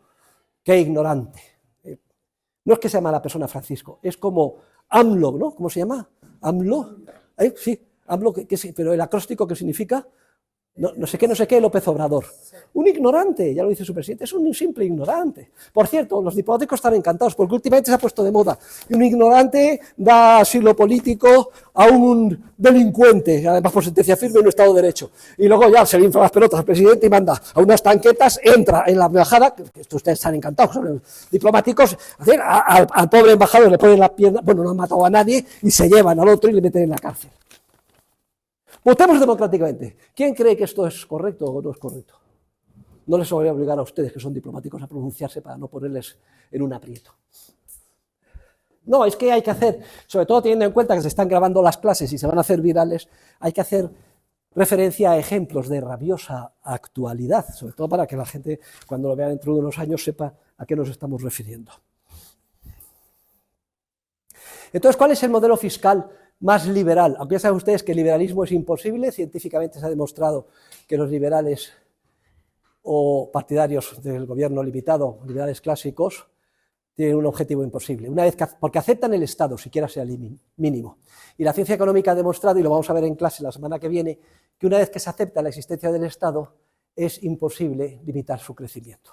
Qué ignorante. No es que sea mala persona Francisco, es como AMLO, ¿no? ¿Cómo se llama? ¿AMLO? Sí, AMLO, pero el acróstico que significa no sé qué, López Obrador. Un ignorante, ya lo dice su presidente, es un simple ignorante. Por cierto, los diplomáticos están encantados porque últimamente se ha puesto de moda. Y un ignorante da asilo político a un delincuente, además por sentencia firme en un Estado de Derecho. Y luego ya se le infla las pelotas al presidente y manda a unas tanquetas, entra en la embajada, que ustedes están encantados, son los diplomáticos, al pobre embajador le ponen la pierna, bueno, no han matado a nadie, y se llevan al otro y le meten en la cárcel. Votemos democráticamente. ¿Quién cree que esto es correcto o no es correcto? No les voy a obligar a ustedes, que son diplomáticos, a pronunciarse para no ponerles en un aprieto. No, es que hay que hacer, sobre todo teniendo en cuenta que se están grabando las clases y se van a hacer virales, hay que hacer referencia a ejemplos de rabiosa actualidad, sobre todo para que la gente, cuando lo vea dentro de unos años, sepa a qué nos estamos refiriendo. Entonces, ¿cuál es el modelo fiscal más liberal? Aunque ya saben ustedes que el liberalismo es imposible, científicamente se ha demostrado que los liberales o partidarios del gobierno limitado, liberales clásicos, tienen un objetivo imposible, porque aceptan el Estado, siquiera sea mínimo. Y la ciencia económica ha demostrado, y lo vamos a ver en clase la semana que viene, que una vez que se acepta la existencia del Estado, es imposible limitar su crecimiento.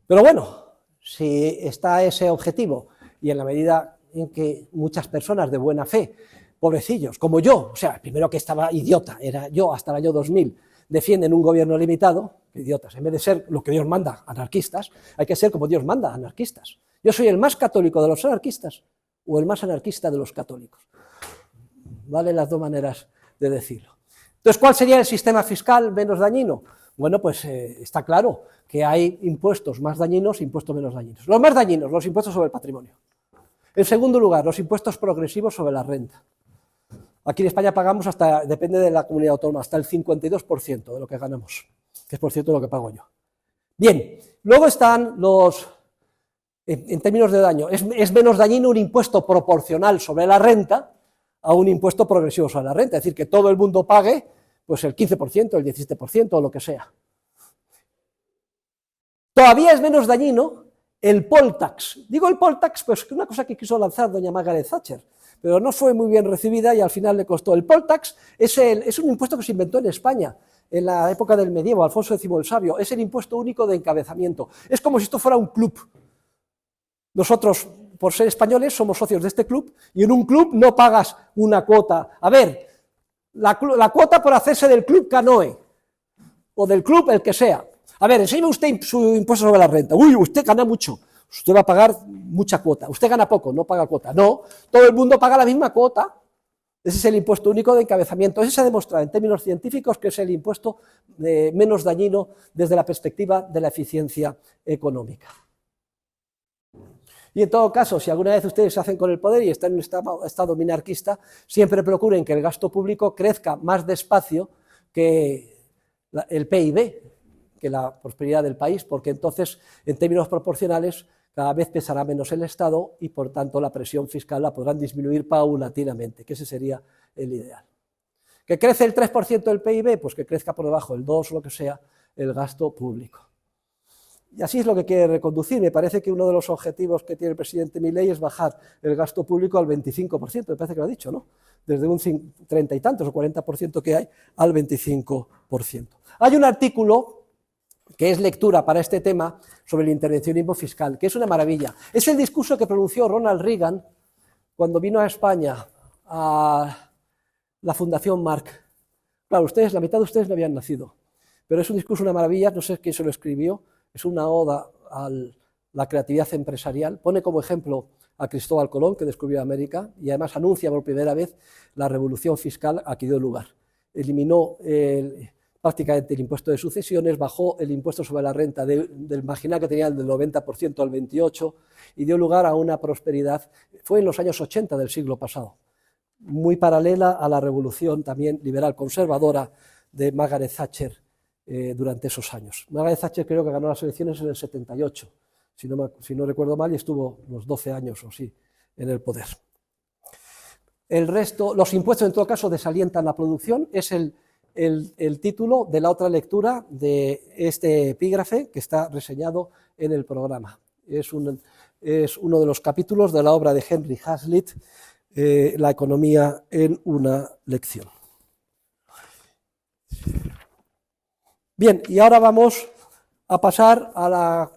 Pero bueno, si está ese objetivo, y en la medida en que muchas personas de buena fe, pobrecillos, como yo, o sea, el primero que estaba idiota, era yo hasta el año 2000, defienden un gobierno limitado, idiotas, en vez de ser lo que Dios manda, anarquistas, hay que ser como Dios manda, anarquistas. Yo soy el más católico de los anarquistas o el más anarquista de los católicos. Vale las dos maneras de decirlo. Entonces, ¿cuál sería el sistema fiscal menos dañino? Bueno, pues está claro que hay impuestos más dañinos e impuestos menos dañinos. Los más dañinos, los impuestos sobre el patrimonio. En segundo lugar, los impuestos progresivos sobre la renta. Aquí en España pagamos hasta, depende de la comunidad autónoma, hasta el 52% de lo que ganamos, que es por cierto lo que pago yo. Bien, luego están los, en términos de daño, es menos dañino un impuesto proporcional sobre la renta a un impuesto progresivo sobre la renta, es decir, que todo el mundo pague pues el 15%, el 17% o lo que sea. Todavía es menos dañino el poll tax. Digo el poll tax, pues que una cosa que quiso lanzar doña Margaret Thatcher, pero no fue muy bien recibida y al final le costó. El poll tax es un impuesto que se inventó en España en la época del medievo, Alfonso X el Sabio, es el impuesto único de encabezamiento. Es como si esto fuera un club. Nosotros, por ser españoles, somos socios de este club y en un club no pagas una cuota. A ver, la cuota por hacerse del club Canoe o del club el que sea. A ver, enséñeme usted su impuesto sobre la renta. Uy, usted gana mucho. Usted va a pagar mucha cuota. Usted gana poco, no paga cuota. No, todo el mundo paga la misma cuota. Ese es el impuesto único de encabezamiento. Ese se ha demostrado en términos científicos que es el impuesto menos dañino desde la perspectiva de la eficiencia económica. Y en todo caso, si alguna vez ustedes se hacen con el poder y están en un estado minarquista, siempre procuren que el gasto público crezca más despacio que el PIB, que la prosperidad del país, porque entonces, en términos proporcionales, cada vez pesará menos el Estado y, por tanto, la presión fiscal la podrán disminuir paulatinamente, que ese sería el ideal. ¿Que crece el 3% del PIB? Pues que crezca por debajo, el 2% o lo que sea, el gasto público. Y así es lo que quiere reconducir. Me parece que uno de los objetivos que tiene el presidente Milei es bajar el gasto público al 25%, me parece que lo ha dicho, ¿no? Desde un 30 y tantos o 40% que hay al 25%. Hay un artículo que es lectura para este tema sobre el intervencionismo fiscal, que es una maravilla. Es el discurso que pronunció Ronald Reagan cuando vino a España a la Fundación Marc. Claro, la mitad de ustedes no habían nacido, pero es un discurso, una maravilla, no sé quién se lo escribió, es una oda a la creatividad empresarial, pone como ejemplo a Cristóbal Colón, que descubrió América, y además anuncia por primera vez la revolución fiscal a que dio lugar. Eliminó prácticamente el impuesto de sucesiones, bajó el impuesto sobre la renta del marginal que tenían del 90% al 28% y dio lugar a una prosperidad. Fue en los años 80 del siglo pasado, muy paralela a la revolución también liberal conservadora de Margaret Thatcher durante esos años. Margaret Thatcher creo que ganó las elecciones en el 78, si no recuerdo mal, y estuvo unos 12 años o sí en el poder. El resto, los impuestos en todo caso desalientan la producción, es el título de la otra lectura de este epígrafe que está reseñado en el programa. Es uno de los capítulos de la obra de Henry Hazlitt, La economía en una lección. Bien, y ahora vamos a pasar a la,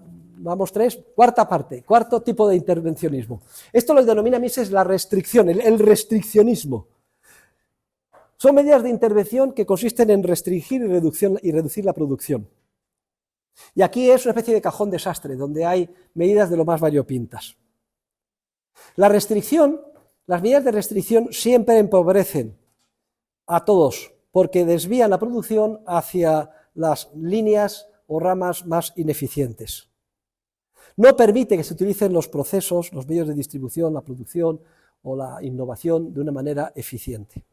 cuarta parte, cuarto tipo de intervencionismo. Esto lo denomina Mises la restricción, el restriccionismo. Son medidas de intervención que consisten en restringir y reducir la producción. Y aquí es una especie de cajón desastre, donde hay medidas de lo más variopintas. La restricción, las medidas de restricción siempre empobrecen a todos, porque desvían la producción hacia las líneas o ramas más ineficientes. No permite que se utilicen los procesos, los medios de distribución, la producción o la innovación de una manera eficiente.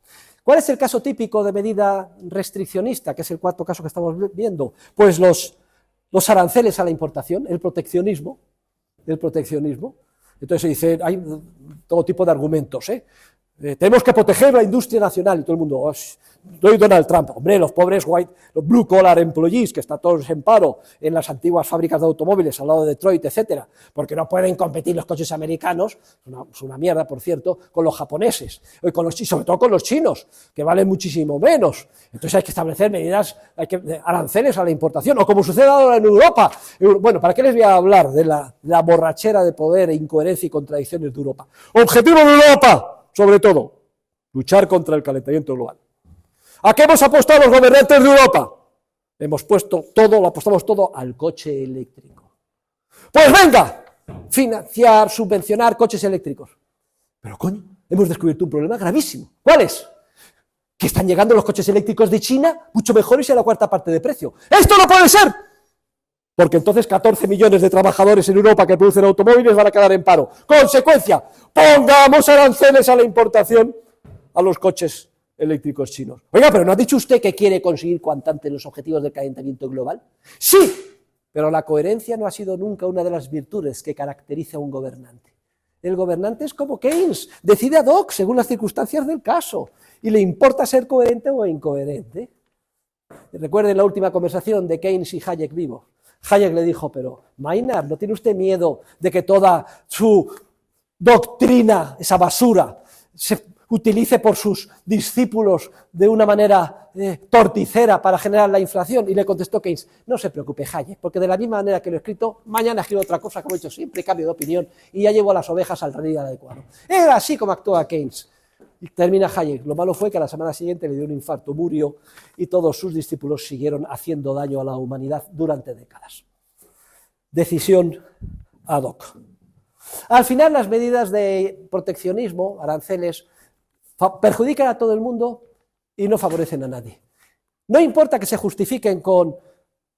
¿Cuál es el caso típico de medida restriccionista, que es el cuarto caso que estamos viendo? Pues los aranceles a la importación, el proteccionismo. Entonces se dice, hay todo tipo de argumentos, tenemos que proteger la industria nacional, y todo el mundo, soy Donald Trump, hombre, los pobres los blue collar employees, que están todos en paro en las antiguas fábricas de automóviles al lado de Detroit, etcétera, porque no pueden competir los coches americanos, es una mierda, por cierto, con los japoneses, y sobre todo con los chinos, que valen muchísimo menos. Entonces hay que establecer medidas, aranceles a la importación, o como sucede ahora en Europa. Bueno, ¿para qué les voy a hablar de la borrachera de poder, incoherencia y contradicciones de Europa? ¡Objetivo de Europa! Sobre todo, luchar contra el calentamiento global. ¿A qué hemos apostado los gobernantes de Europa? Lo apostamos todo al coche eléctrico. Pues venga, financiar, subvencionar coches eléctricos. Pero coño, hemos descubierto un problema gravísimo. ¿Cuál es? Que están llegando los coches eléctricos de China mucho mejores y a la cuarta parte de precio. ¡Esto no puede ser! Porque entonces 14 millones de trabajadores en Europa que producen automóviles van a quedar en paro. Consecuencia, pongamos aranceles a la importación a los coches eléctricos chinos. Oiga, pero ¿no ha dicho usted que quiere conseguir cuanto antes los objetivos del calentamiento global? Sí, pero la coherencia no ha sido nunca una de las virtudes que caracteriza a un gobernante. El gobernante es como Keynes, decide ad hoc según las circunstancias del caso y le importa ser coherente o incoherente. Recuerden la última conversación de Keynes y Hayek vivos. Hayek le dijo, pero Maynard, ¿no tiene usted miedo de que toda su doctrina, esa basura, utilice por sus discípulos de una manera torticera para generar la inflación? Y le contestó Keynes, no se preocupe, Hayek, porque de la misma manera que lo he escrito, mañana escribo otra cosa, como he hecho siempre, cambio de opinión, y ya llevo a las ovejas al redil adecuado. Era así como actuaba Keynes. Y termina Hayek. Lo malo fue que a la semana siguiente le dio un infarto, murió, y todos sus discípulos siguieron haciendo daño a la humanidad durante décadas. Decisión ad hoc. Al final, las medidas de proteccionismo, aranceles, perjudican a todo el mundo y no favorecen a nadie. No importa que se justifiquen con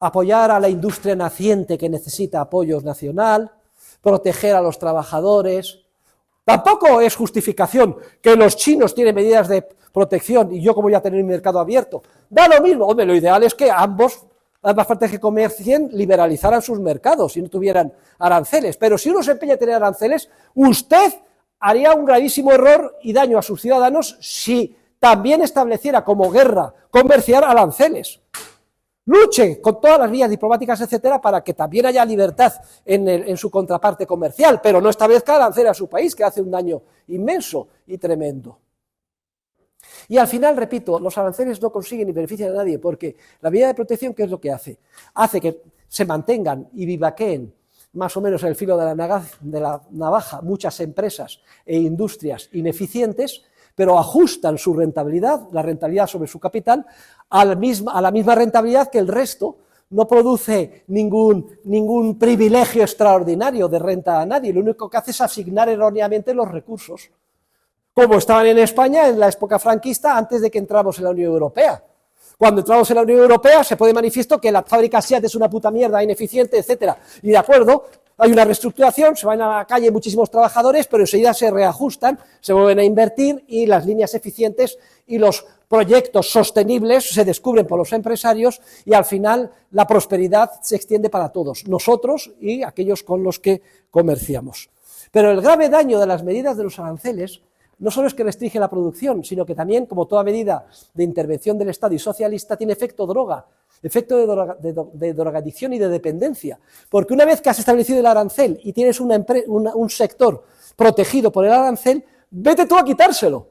apoyar a la industria naciente que necesita apoyo nacional, proteger a los trabajadores. Tampoco es justificación que los chinos tienen medidas de protección y yo como voy a tener un mercado abierto. Da lo mismo. Hombre, lo ideal es que ambas partes que comercien liberalizaran sus mercados y no tuvieran aranceles. Pero si uno se empeña a tener aranceles, usted haría un gravísimo error y daño a sus ciudadanos si también estableciera como guerra comercial aranceles. Luche con todas las vías diplomáticas, etcétera, para que también haya libertad en su contraparte comercial, pero no establezca aranceles a su país, que hace un daño inmenso y tremendo. Y al final, repito, los aranceles no consiguen ni benefician a nadie, porque la medida de protección, ¿qué es lo que hace? Hace que se mantengan y vivaqueen más o menos en el filo de la navaja muchas empresas e industrias ineficientes, pero ajustan su rentabilidad, la rentabilidad sobre su capital, a la misma rentabilidad que el resto. No produce ningún privilegio extraordinario de renta a nadie, lo único que hace es asignar erróneamente los recursos, como estaban en España en la época franquista antes de que entramos en la Unión Europea. Cuando entramos en la Unión Europea se pone manifiesto que la fábrica SEAT es una puta mierda, ineficiente, etcétera. Y de acuerdo, hay una reestructuración, se van a la calle muchísimos trabajadores, pero enseguida se reajustan, se vuelven a invertir y las líneas eficientes y los proyectos sostenibles se descubren por los empresarios y al final la prosperidad se extiende para todos, nosotros y aquellos con los que comerciamos. Pero el grave daño de las medidas de los aranceles no solo es que restringe la producción, sino que también, como toda medida de intervención del Estado y socialista, tiene efecto droga, efecto de drogadicción y de dependencia. Porque una vez que has establecido el arancel y tienes un sector protegido por el arancel, vete tú a quitárselo.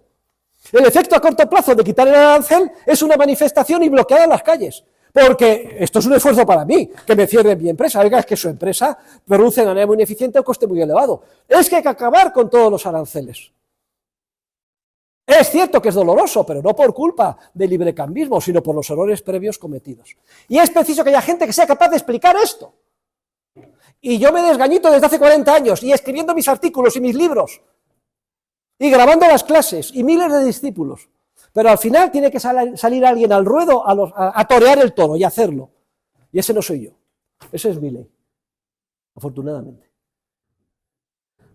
El efecto a corto plazo de quitar el arancel es una manifestación y bloqueada en las calles. Porque esto es un esfuerzo para mí, que me cierren mi empresa. Oiga, es que su empresa produce de manera muy ineficiente a un coste muy elevado. Es que hay que acabar con todos los aranceles. Es cierto que es doloroso, pero no por culpa del librecambismo, sino por los errores previos cometidos. Y es preciso que haya gente que sea capaz de explicar esto. Y yo me desgañito desde hace 40 años, y escribiendo mis artículos y mis libros, y grabando las clases, y miles de discípulos. Pero al final tiene que salir alguien al ruedo a torear el toro y hacerlo. Y ese no soy yo, ese es Milley, afortunadamente.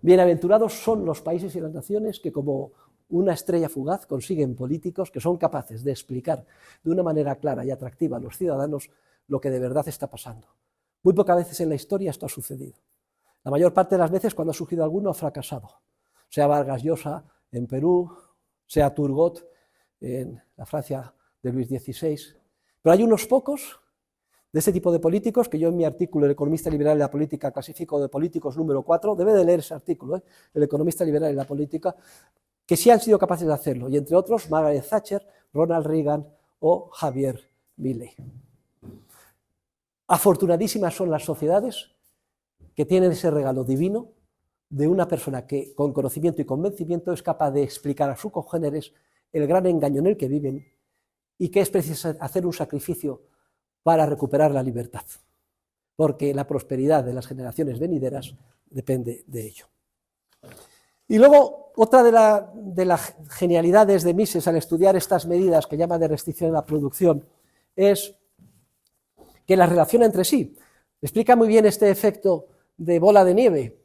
Bienaventurados son los países y las naciones que como una estrella fugaz consiguen políticos que son capaces de explicar de una manera clara y atractiva a los ciudadanos lo que de verdad está pasando. Muy pocas veces en la historia esto ha sucedido. La mayor parte de las veces cuando ha surgido alguno ha fracasado. Sea Vargas Llosa en Perú, sea Turgot en la Francia de Luis XVI. Pero hay unos pocos de este tipo de políticos que yo en mi artículo El economista liberal y la política clasifico de políticos número 4, debe de leer ese artículo, El economista liberal y la política, que sí han sido capaces de hacerlo, y entre otros Margaret Thatcher, Ronald Reagan o Javier Milei. Afortunadísimas son las sociedades que tienen ese regalo divino de una persona que con conocimiento y convencimiento es capaz de explicar a sus congéneres el gran engaño en el que viven y que es preciso hacer un sacrificio para recuperar la libertad, porque la prosperidad de las generaciones venideras depende de ello. Y luego, otra de las genialidades de Mises al estudiar estas medidas que llama de restricción de la producción es que las relaciona entre sí. Explica muy bien este efecto de bola de nieve.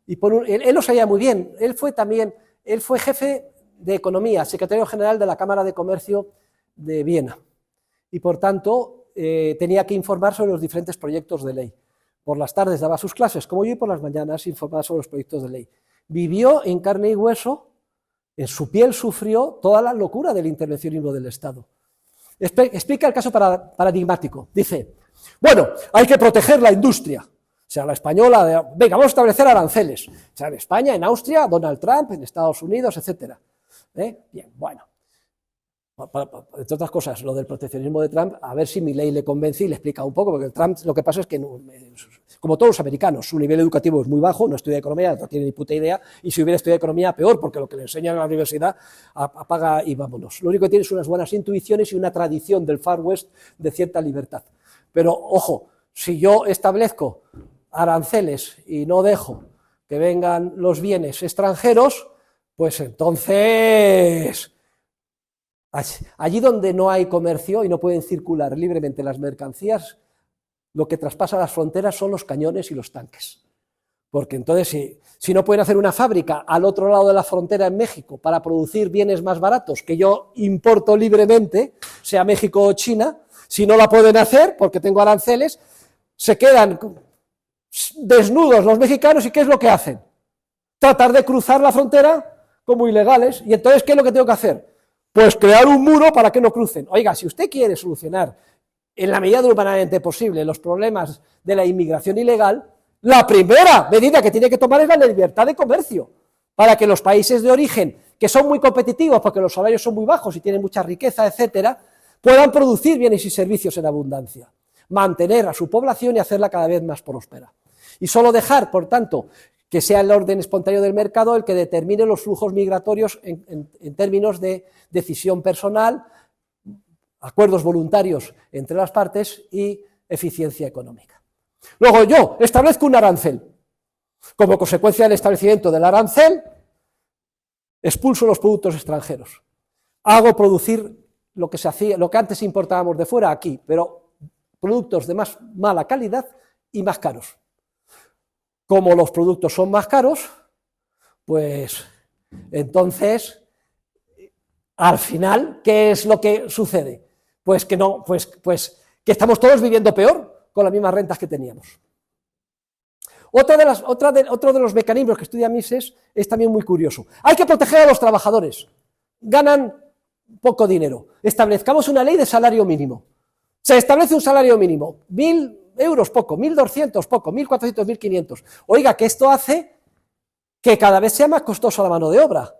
Y él lo sabía muy bien. Él fue jefe de economía, secretario general de la Cámara de Comercio de Viena. Y por tanto, tenía que informar sobre los diferentes proyectos de ley. Por las tardes daba sus clases, como yo, y por las mañanas informaba sobre los proyectos de ley. Vivió en carne y hueso, en su piel sufrió toda la locura del intervencionismo del Estado. Explica el caso paradigmático. Dice, bueno, hay que proteger la industria, sea la española, venga, vamos a establecer aranceles, sea en España, en Austria, Donald Trump, en Estados Unidos, etcétera. Bien, bueno. Entre otras cosas, lo del proteccionismo de Trump, a ver si Milei le convence y le explica un poco, porque Trump lo que pasa es que, como todos los americanos, su nivel educativo es muy bajo, no estudia economía, no tiene ni puta idea, y si hubiera estudiado economía, peor, porque lo que le enseñan en la universidad apaga y vámonos. Lo único que tiene es unas buenas intuiciones y una tradición del Far West de cierta libertad. Pero, ojo, si yo establezco aranceles y no dejo que vengan los bienes extranjeros, pues entonces, allí donde no hay comercio y no pueden circular libremente las mercancías, lo que traspasa las fronteras son los cañones y los tanques. Porque entonces, si no pueden hacer una fábrica al otro lado de la frontera en México para producir bienes más baratos que yo importo libremente, sea México o China, si no la pueden hacer porque tengo aranceles, se quedan desnudos los mexicanos y ¿qué es lo que hacen? Tratar de cruzar la frontera como ilegales. Y entonces, ¿qué es lo que tengo que hacer? Pues crear un muro para que no crucen. Oiga, si usted quiere solucionar en la medida de lo humanamente posible los problemas de la inmigración ilegal, la primera medida que tiene que tomar es la libertad de comercio, para que los países de origen, que son muy competitivos porque los salarios son muy bajos y tienen mucha riqueza, etcétera, puedan producir bienes y servicios en abundancia, mantener a su población y hacerla cada vez más próspera. Y solo dejar, por tanto, que sea el orden espontáneo del mercado el que determine los flujos migratorios en términos de decisión personal, acuerdos voluntarios entre las partes y eficiencia económica. Luego yo establezco un arancel. Como consecuencia del establecimiento del arancel, expulso los productos extranjeros. Hago producir lo que antes importábamos de fuera aquí, pero productos de más mala calidad y más caros. Como los productos son más caros, pues entonces, al final, ¿qué es lo que sucede? Pues que que estamos todos viviendo peor con las mismas rentas que teníamos. Otro de los mecanismos que estudia Mises es también muy curioso. Hay que proteger a los trabajadores. Ganan poco dinero. Establezcamos una ley de salario mínimo. Se establece un salario mínimo, 1.000 euros poco, 1.200 poco, 1.400, 1.500. Oiga, que esto hace que cada vez sea más costosa la mano de obra.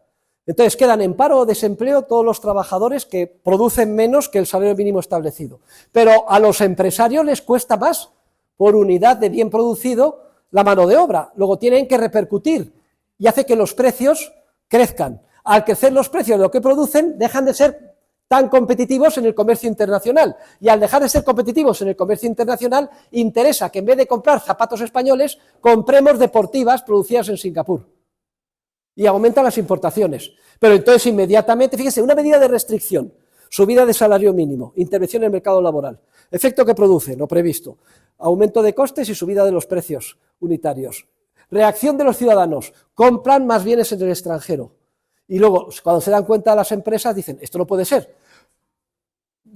Entonces quedan en paro o desempleo todos los trabajadores que producen menos que el salario mínimo establecido. Pero a los empresarios les cuesta más por unidad de bien producido la mano de obra. Luego tienen que repercutir y hace que los precios crezcan. Al crecer los precios de lo que producen, dejan de ser tan competitivos en el comercio internacional. Y al dejar de ser competitivos en el comercio internacional, interesa que en vez de comprar zapatos españoles, compremos deportivas producidas en Singapur. Y aumentan las importaciones. Pero entonces inmediatamente, fíjese, una medida de restricción, subida de salario mínimo, intervención en el mercado laboral. Efecto que produce, lo previsto, aumento de costes y subida de los precios unitarios. Reacción de los ciudadanos, compran más bienes en el extranjero. Y luego, cuando se dan cuenta las empresas, dicen, esto no puede ser.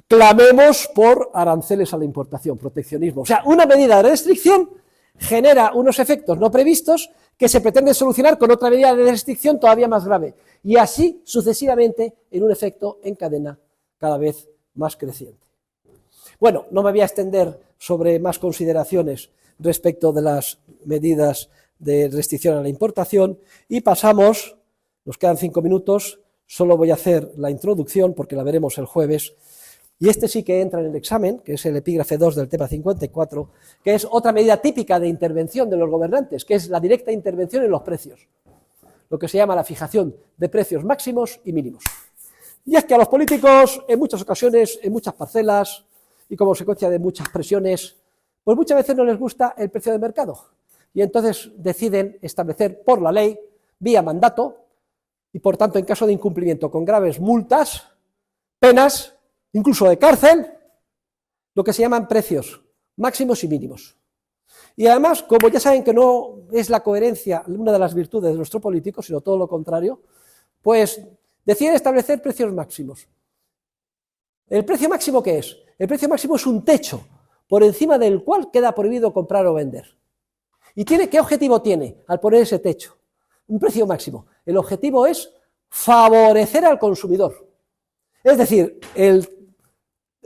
Clamemos por aranceles a la importación, proteccionismo. O sea, una medida de restricción genera unos efectos no previstos que se pretenden solucionar con otra medida de restricción todavía más grave. Y así, sucesivamente, en un efecto en cadena cada vez más creciente. Bueno, no me voy a extender sobre más consideraciones respecto de las medidas de restricción a la importación y pasamos. Nos quedan 5 minutos, solo voy a hacer la introducción porque la veremos el jueves. Y este sí que entra en el examen, que es el epígrafe 2 del tema 54, que es otra medida típica de intervención de los gobernantes, que es la directa intervención en los precios, lo que se llama la fijación de precios máximos y mínimos. Y es que a los políticos, en muchas ocasiones, en muchas parcelas, y como consecuencia de muchas presiones, pues muchas veces no les gusta el precio de mercado. Y entonces deciden establecer por la ley, vía mandato, y por tanto en caso de incumplimiento con graves multas, penas, incluso de cárcel, lo que se llaman precios máximos y mínimos. Y además, como ya saben que no es la coherencia una de las virtudes de nuestro político, sino todo lo contrario, pues deciden establecer precios máximos. ¿El precio máximo qué es? El precio máximo es un techo por encima del cual queda prohibido comprar o vender. ¿Y qué objetivo tiene al poner ese techo? Un precio máximo. El objetivo es favorecer al consumidor. Es decir, el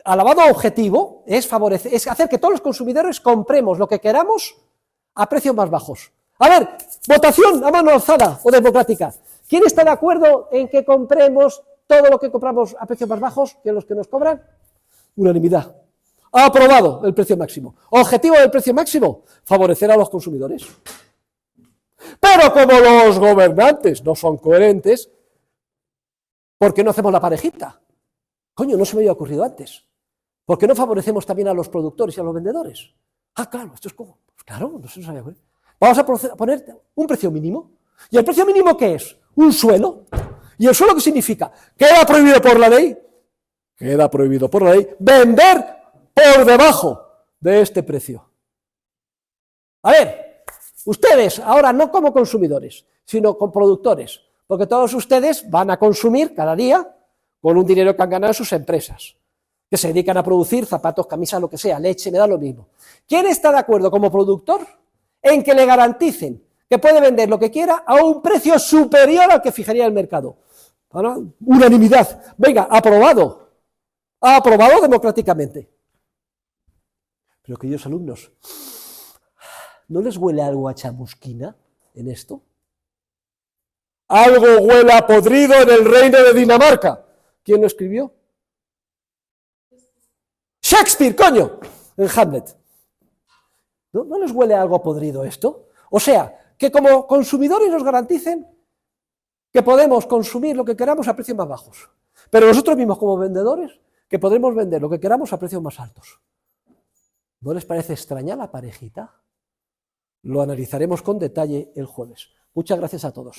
alabado objetivo es hacer que todos los consumidores compremos lo que queramos a precios más bajos. A ver, votación a mano alzada o democrática. ¿Quién está de acuerdo en que compremos todo lo que compramos a precios más bajos que los que nos cobran? Unanimidad. Aprobado el precio máximo. Objetivo del precio máximo, favorecer a los consumidores. Pero como los gobernantes no son coherentes, ¿por qué no hacemos la parejita? Coño, no se me había ocurrido antes. ¿Por qué no favorecemos también a los productores y a los vendedores? Ah, claro, esto es como... Pues claro, no se nos había ocurrido. Vamos a poner un precio mínimo. ¿Y el precio mínimo qué es? Un suelo. ¿Y el suelo qué significa? ¿Queda prohibido por la ley? Queda prohibido por la ley vender por debajo de este precio. A ver, ustedes ahora no como consumidores, sino como productores, porque todos ustedes van a consumir cada día con un dinero que han ganado en sus empresas, que se dedican a producir zapatos, camisas, lo que sea, leche, me da lo mismo. ¿Quién está de acuerdo como productor en que le garanticen que puede vender lo que quiera a un precio superior al que fijaría el mercado? ¿Para? Unanimidad. Venga, aprobado. Aprobado democráticamente. Pero queridos alumnos, ¿no les huele algo a chamusquina en esto? Algo huele a podrido en el reino de Dinamarca. ¿Quién lo escribió? Shakespeare, coño, en Hamlet. ¿No les huele algo podrido esto? O sea, que como consumidores nos garanticen que podemos consumir lo que queramos a precios más bajos, pero nosotros mismos como vendedores que podremos vender lo que queramos a precios más altos. ¿No les parece extraña la parejita? Lo analizaremos con detalle el jueves. Muchas gracias a todos.